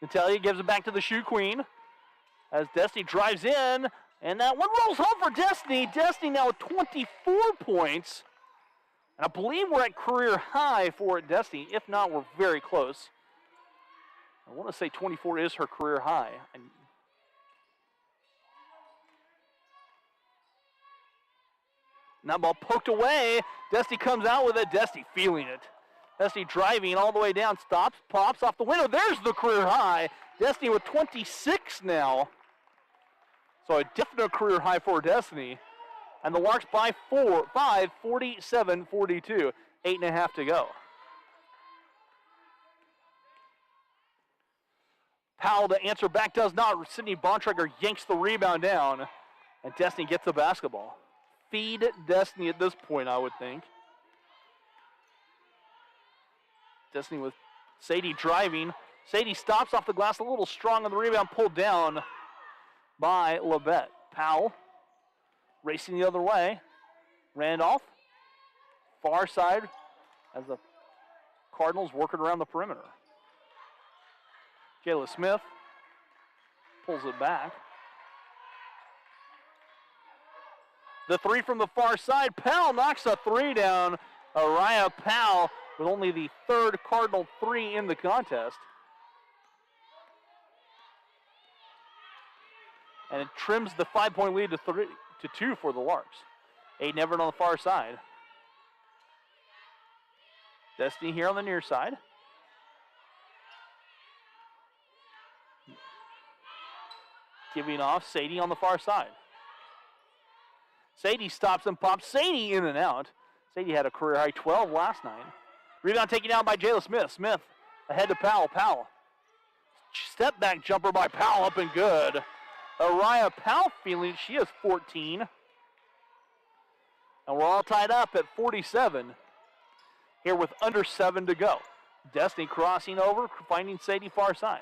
Natalia gives it back to the shoe queen as Destiny drives in, and that one rolls home for Destiny. Destiny now with 24 points. And I believe we're at career high for Destiny. If not, we're very close. I want to say 24 is her career high. And that ball poked away. Destiny comes out with it. Destiny feeling it. Destiny driving all the way down. Stops, pops off the window. There's the career high. Destiny with 26 now. So a definite career high for Destiny. And the Larks by 5, 47-42. 8.5 to go. Powell to answer back does not. Sydney Bontrager yanks the rebound down. And Destiny gets the basketball. Feed Destiny at this point, I would think. Destiny with Sadie driving. Sadie stops off the glass a little strong on the rebound, pulled down by Labette. Powell racing the other way. Randolph, far side as the Cardinals working around the perimeter. Jayla Smith pulls it back. The 3 from the far side. Powell knocks a 3 down. Araya Powell with only the 3rd Cardinal 3 in the contest. And it trims the 5-point lead to 2 for the Larks. Aiden Everett on the far side. Destiny here on the near side. Giving off Sadie on the far side. Sadie stops and pops. Sadie in and out. Sadie had a career high 12 last night. Rebound taken down by Jayla Smith. Smith ahead to Powell. Powell. Step back jumper by Powell up and good. Araya Powell feeling she has 14. And we're all tied up at 47. Here with under 7 to go. Destiny crossing over, finding Sadie far side.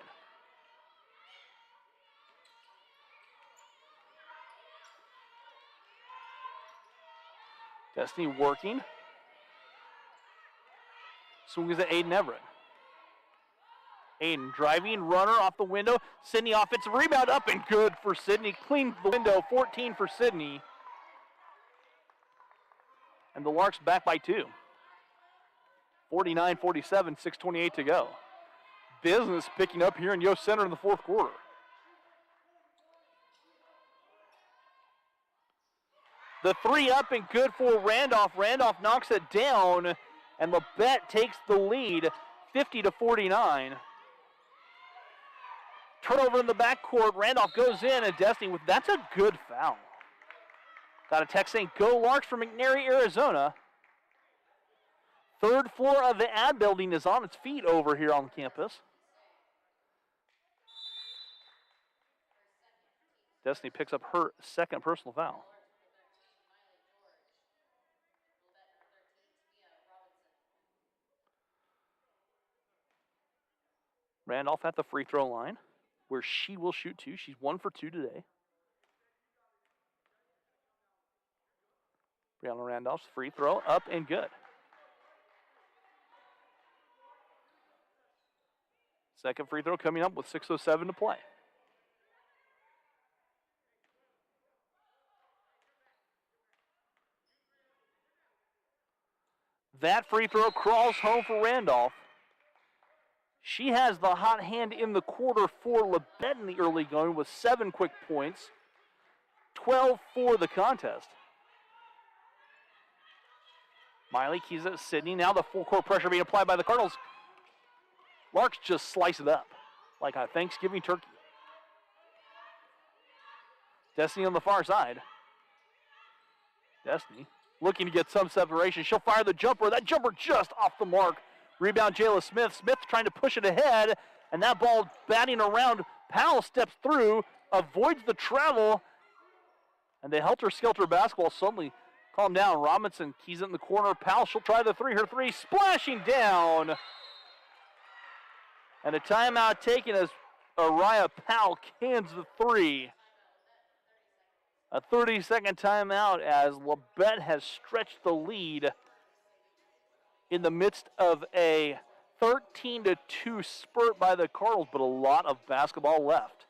Destiny working. Swings at Aiden Everett. Aiden driving, runner off the window. Sydney offensive rebound up and good for Sydney. Cleans the window, 14 for Sydney. And the Larks back by 2. 49-47, 6:28 to go. Business picking up here in Yost Center in the 4th quarter. The 3 up and good for Randolph. Randolph knocks it down, and Labette takes the lead, 50-49. Turnover in the backcourt. Randolph goes in, and Destiny with that's a good foul. Got a text saying, "Go Larks" from McNary, Arizona. 3rd floor of the ad building is on its feet over here on campus. Destiny picks up her 2nd personal foul. Randolph at the free throw line, where she will shoot 2. She's 1 for 2 today. Brianna Randolph's free throw up and good. 2nd free throw coming up with 6:07 to play. That free throw crawls home for Randolph. She has the hot hand in the quarter for Labette in the early going with 7 quick points. 12 for the contest. Miley keys it, Sydney. Now the full court pressure being applied by the Cardinals. Larks just slice it up like a Thanksgiving turkey. Destiny on the far side. Destiny looking to get some separation. She'll fire the jumper. That jumper just off the mark. Rebound, Jayla Smith. Smith trying to push it ahead, and that ball batting around. Powell steps through, avoids the travel, and the helter-skelter basketball suddenly calmed down. Robinson keys it in the corner. Powell, she'll try the three. Her three splashing down. And a timeout taken as Araya Powell cans the three. A 30-second timeout as Labette has stretched the lead in the midst of a 13-2 spurt by the Cardinals, but a lot of basketball left.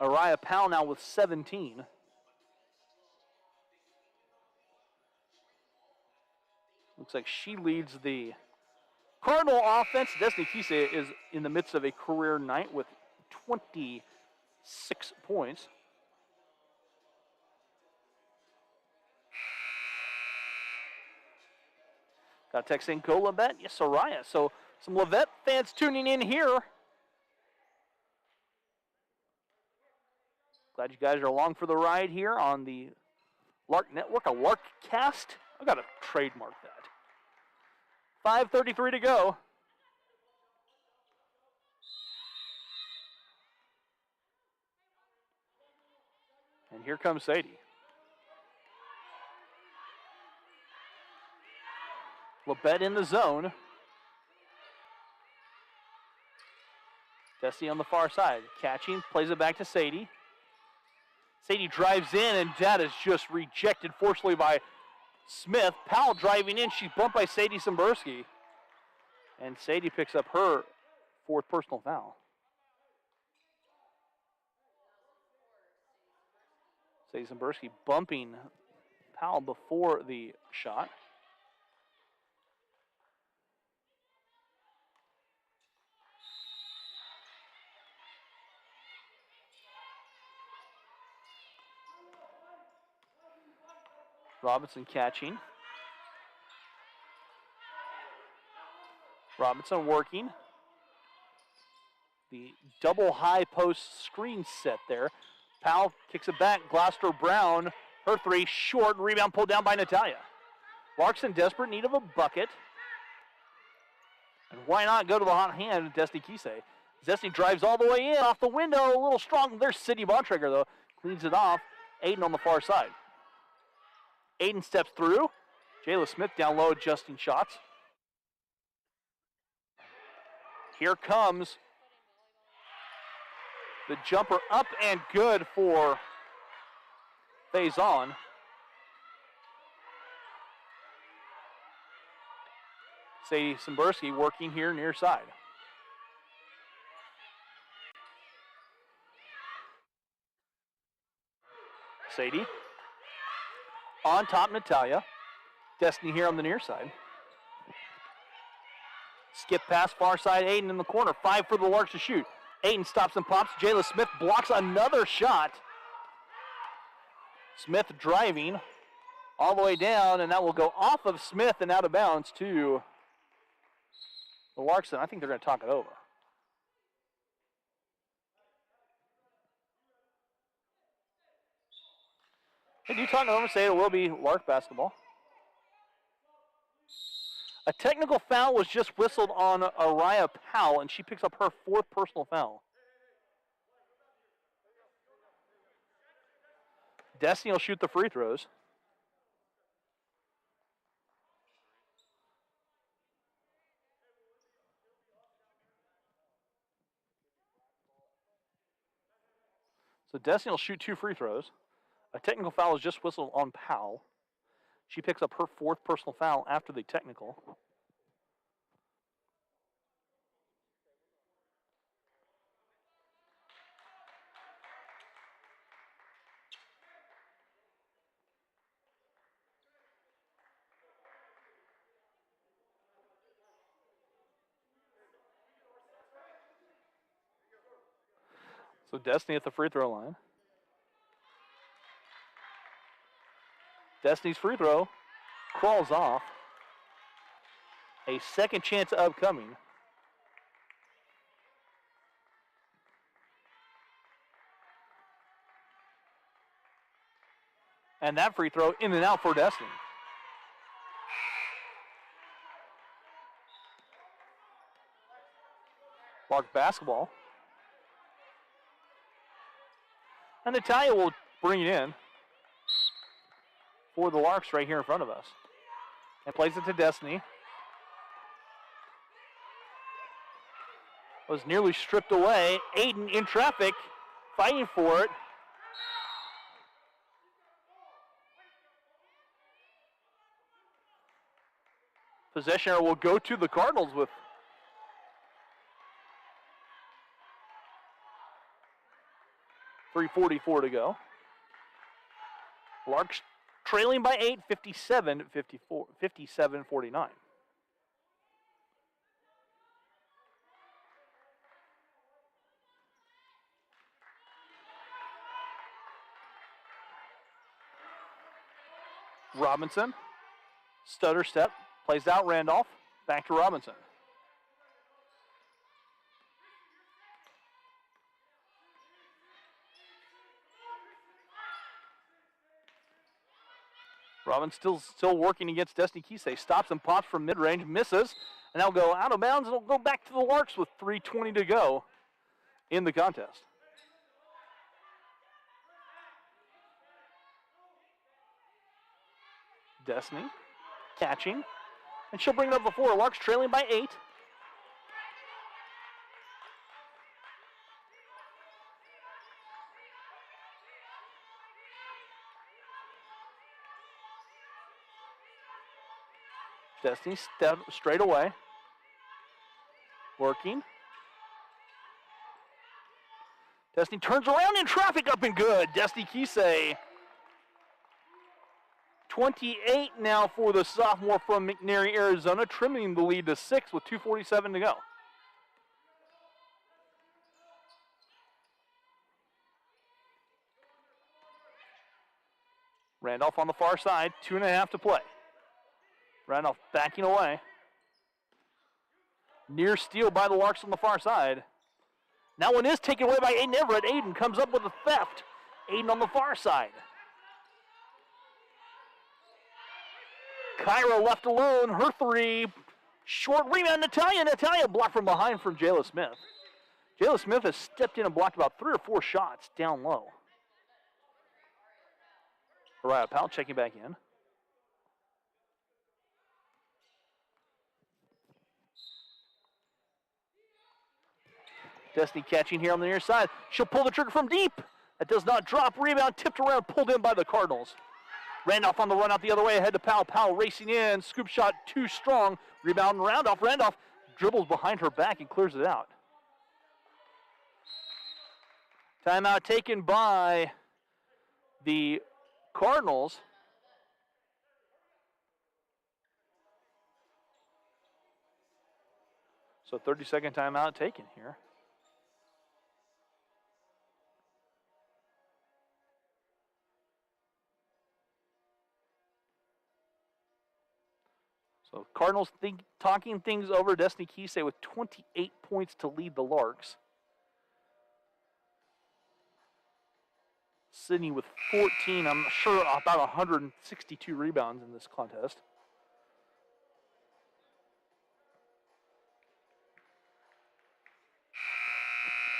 Araya Powell now with 17. Looks like she leads the Cardinal offense. Destiny Kise is in the midst of a career night with 26 points. Got a text saying, go Labette. Yes, Araya. So some Labette fans tuning in here. Glad you guys are along for the ride here on the Lark Network, a Lark Cast. I've got to trademark that. 5:33 to go. And here comes Sadie. Labette in the zone. Destiny on the far side. Catching, plays it back to Sadie. Sadie drives in, and that is just rejected forcefully by Smith. Powell driving in. She's bumped by Sadie Simberski. And Sadie picks up her 4th personal foul. Sadie Simberski bumping Powell before the shot. Robinson catching. Robinson working. The double high post screen set there. Powell kicks it back. Gloucester Brown, her three short. Rebound pulled down by Natalia. Larks in desperate need of a bucket. And why not go to the hot hand of Destiny Kise? Destiny drives all the way in, off the window, a little strong. There's City Bontrager, though. Cleans it off. Aiden on the far side. Aiden steps through. Jayla Smith down low adjusting shots. Here comes the jumper up and good for Faison. Sadie Simberski working here near side. Sadie. On top, Natalia. Destiny here on the near side. Skip pass, far side, Aiden in the corner. 5 for the Larks to shoot. Aiden stops and pops. Jayla Smith blocks another shot. Smith driving all the way down, and that will go off of Smith and out of bounds to the Larks. And I think they're going to talk it over. They do talk it over, say it will be Lark basketball. A technical foul was just whistled on Araya Powell, and she picks up her 4th personal foul. Destiny will shoot the free throws. So Destiny will shoot 2 free throws. A technical foul was just whistled on Powell. She picks up her 4th personal foul after the technical. So Destiny at the free throw line. Destiny's free throw crawls off. A second chance upcoming. And that free throw in and out for Destiny. Lark basketball. And Natalia will bring it in for the Larks right here in front of us. And plays it to Destiny. Was nearly stripped away. Aiden in traffic, fighting for it. Possession will go to the Cardinals with .344 to go. Larks trailing by 8, 57-49. Robinson, stutter step, plays out Randolph, back to Robinson. Robinson still working against Destiny Kisei. Stops and pops from mid-range, misses, and that'll go out of bounds. It'll go back to the Larks with 3:20 to go in the contest. Destiny catching, and she'll bring it up the floor. Larks trailing by 8. Destiny step straight away. Working. Destiny turns around in traffic, up and good. Destiny Kisei. 28 now for the sophomore from McNary, Arizona, trimming the lead to 6 with 2:47 to go. Randolph on the far side, 2.5 to play. Randolph backing away. Near steal by the Larks on the far side. That one is taken away by Aiden Everett. Aiden comes up with a theft. Aiden on the far side. Kyra left alone. Her three. Short rebound. Natalia blocked from behind from Jayla Smith. Jayla Smith has stepped in and blocked about 3 or 4 shots down low. Mariah Powell checking back in. Destiny catching here on the near side. She'll pull the trigger from deep. That does not drop. Rebound tipped around, pulled in by the Cardinals. Randolph on the run out the other way, ahead to Powell. Powell racing in. Scoop shot too strong. Rebound and Randolph. Randolph dribbles behind her back and clears it out. Timeout taken by the Cardinals. So 30-second timeout taken here. So Cardinals talking things over. Destiny Kisei with 28 points to lead the Larks. Sydney with 14, I'm sure about 162 rebounds in this contest.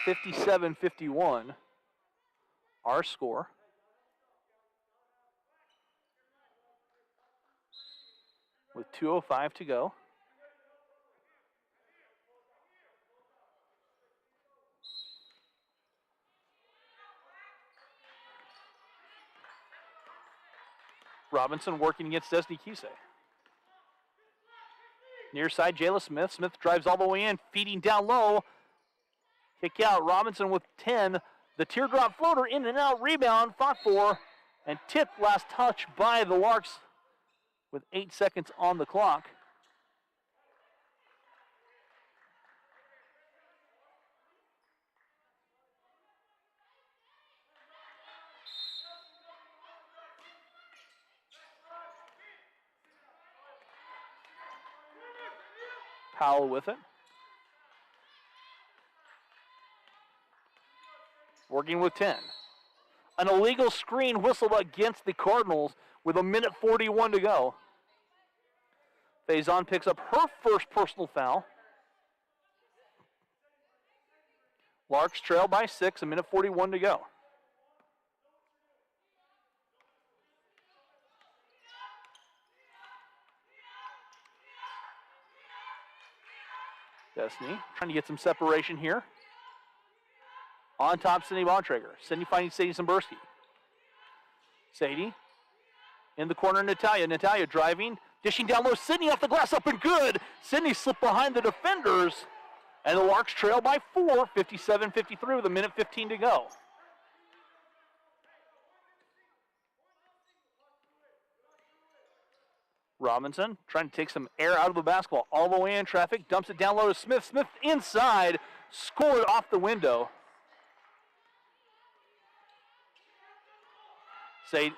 (57-51), our score. With 2:05 to go. Robinson working against Destiny Kisei. Near side, Jayla Smith. Smith drives all the way in, feeding down low. Kick out. Robinson with 10. The teardrop floater in and out. Rebound, fought for, and tipped last touch by the Larks with 8 seconds on the clock. Howell with it. Working with 10. An illegal screen whistled against the Cardinals with 1:41 to go. Faison picks up her first personal foul. Larks trail by 6, 1:41 to go. Destiny trying to get some separation here. On top, Sydney Bontrager. Sydney finding Sadie Simberski. Sadie in the corner, Natalia. Natalia driving, dishing down low. Sydney off the glass, up and good. Sydney slipped behind the defenders, and the Larks trail by 4, 57-53 with 1:15 to go. Robinson trying to take some air out of the basketball. All the way in traffic, dumps it down low to Smith. Smith inside, scored off the window. Say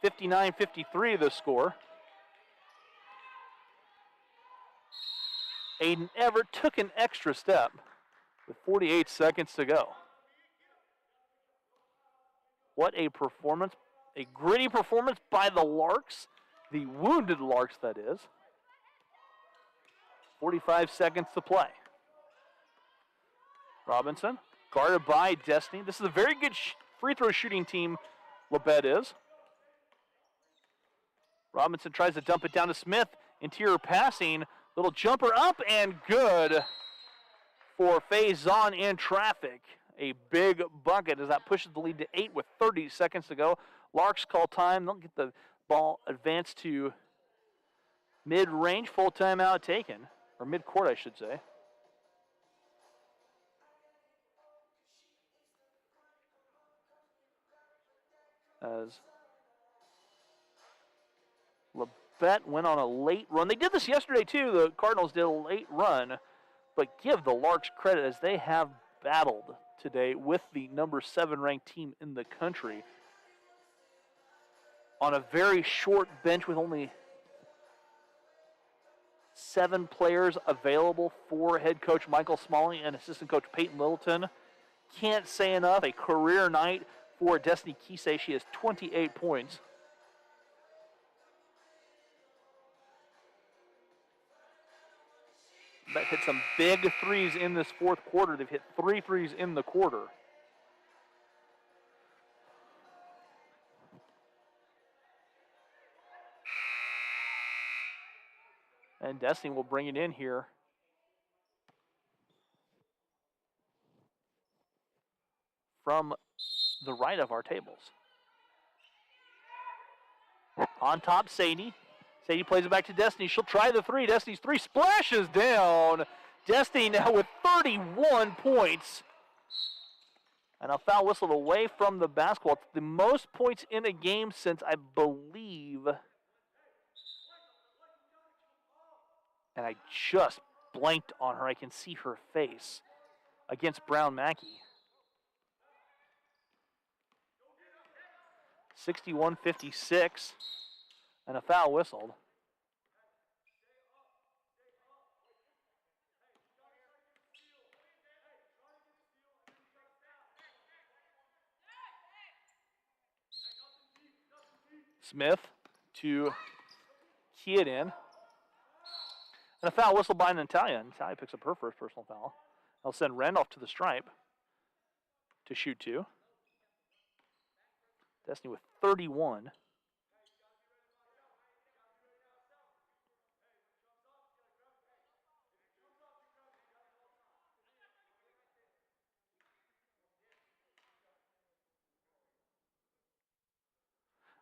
59-53 the score. Aiden Everett took an extra step with 48 seconds to go. What a performance, a gritty performance by the Larks, the wounded Larks that is. 45 seconds to play. Robinson, guarded by Destiny. This is a very good free throw shooting team, Labette is. Robinson tries to dump it down to Smith. Interior passing. Little jumper up and good for Faison in traffic. A big bucket as that pushes the lead to 8 with 30 seconds to go. Larks call time. They'll get the ball advanced to mid-range. Full timeout taken. Or mid-court, I should say. As Labette went on a late run. They did this yesterday too. The Cardinals did a late run, but give the Larks credit as they have battled today with the number 7 ranked team in the country on a very short bench with only 7 players available for head coach Michael Smalley and assistant coach Peyton Littleton. Can't say enough. A career night for Destiny Kisei. She has 28 points. That hit some big threes in this fourth quarter. They've hit 3 threes in the quarter. And Destiny will bring it in here. From the right of our tables. On top, Sadie. Sadie plays it back to Destiny. She'll try the 3. Destiny's 3 splashes down. Destiny now with 31 points. And a foul whistled away from the basketball. It's the most points in a game since, I believe, and I just blanked on her. I can see her face against Brown Mackey. 61-56, and a foul whistled. Smith to key it in. And a foul whistle by Natalia. Natalia picks up her first personal foul. They'll send Randolph to the stripe to shoot 2. Destiny with 31.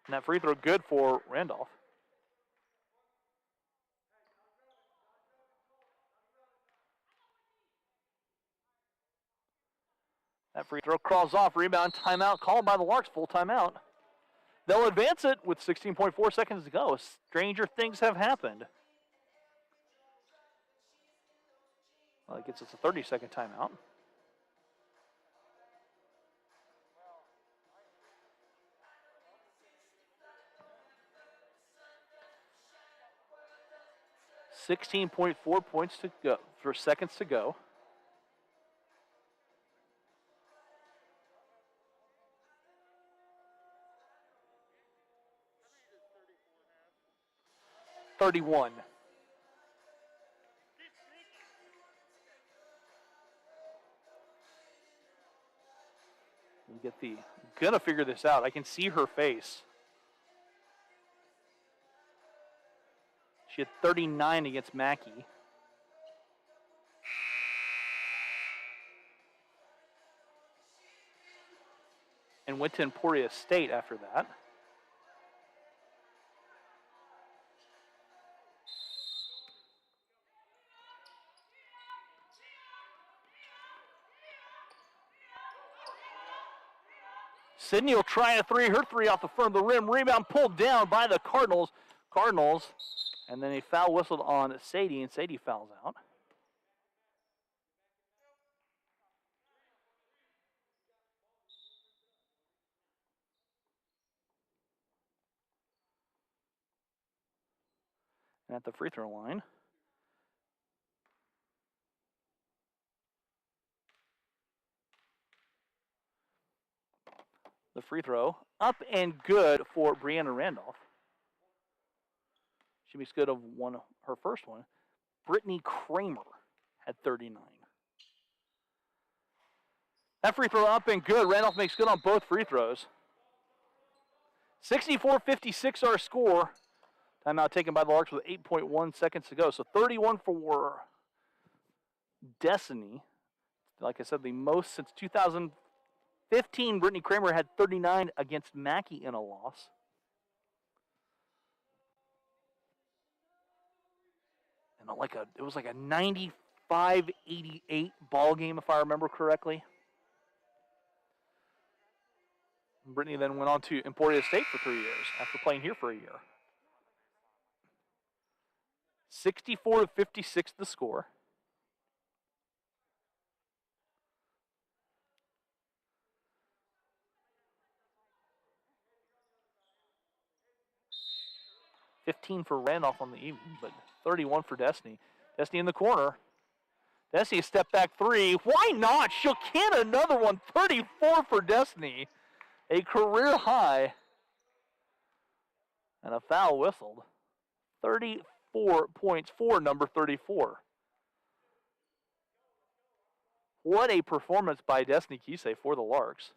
And that free throw good for Randolph. That free throw crawls off. Rebound, timeout called by the Larks. Full timeout. They'll advance it with 16.4 seconds to go. Stranger things have happened. Well, it gets us a 30-second timeout. 16.4 points to go, for seconds to go. $31. We get the, gonna figure this out. I can see her face. She had 39 against Mackey. And went to Emporia State after that. Sydney will try a three. Her three off the front of the rim. Rebound pulled down by the Cardinals. And then a foul whistled on Sadie, and Sadie fouls out. And at the free throw line, the free throw up and good for Brianna Randolph. She makes good of her first one. Brittany Kramer had 39. That free throw up and good. Randolph makes good on both free throws. 64-56 our score. Timeout taken by the Larks with 8.1 seconds to go. So 31 for Destiny. Like I said, the most since 2015. Brittany Kramer had 39 against Mackey in a loss. And it was like a 95-88 ball game, if I remember correctly. Brittany then went on to Emporia State for 3 years after playing here for a year. 64-56 the score. $15 for Randolph on the evening, but 31 for Destiny. Destiny in the corner. Destiny, a step back three. Why not? She'll can another one. 34 for Destiny. A career high. And a foul whistled. 34 points for number 34. What a performance by Destiny Kisei for the Larks.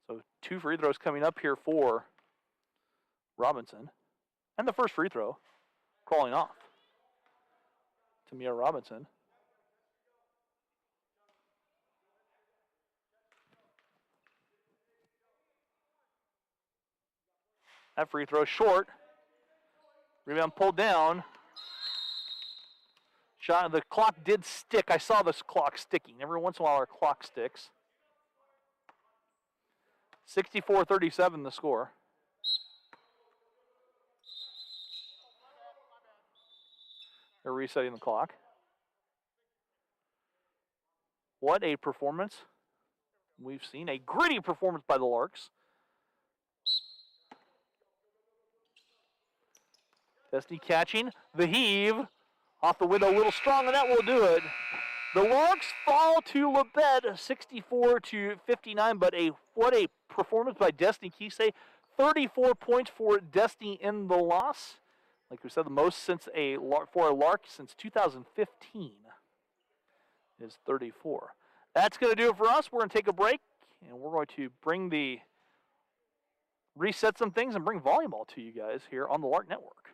So 2 free throws coming up here for Robinson. And the first free throw crawling off. Tamia Robinson. That free throw short. Rebound pulled down. Shot. The clock did stick. I saw this clock sticking. Every once in a while our clock sticks. 64-37 the score. They're resetting the clock. What a performance we've seen. A gritty performance by the Larks. Destiny catching. The heave. Off the window a little strong, and that will do it. The Larks fall to Labette 64-59, but what a performance by Destiny Kisei. 34 points for Destiny in the loss. Like we said, the most for a Lark since 2015 is 34. That's going to do it for us. We're going to take a break, and we're going to reset some things and bring volleyball to you guys here on the Lark Network.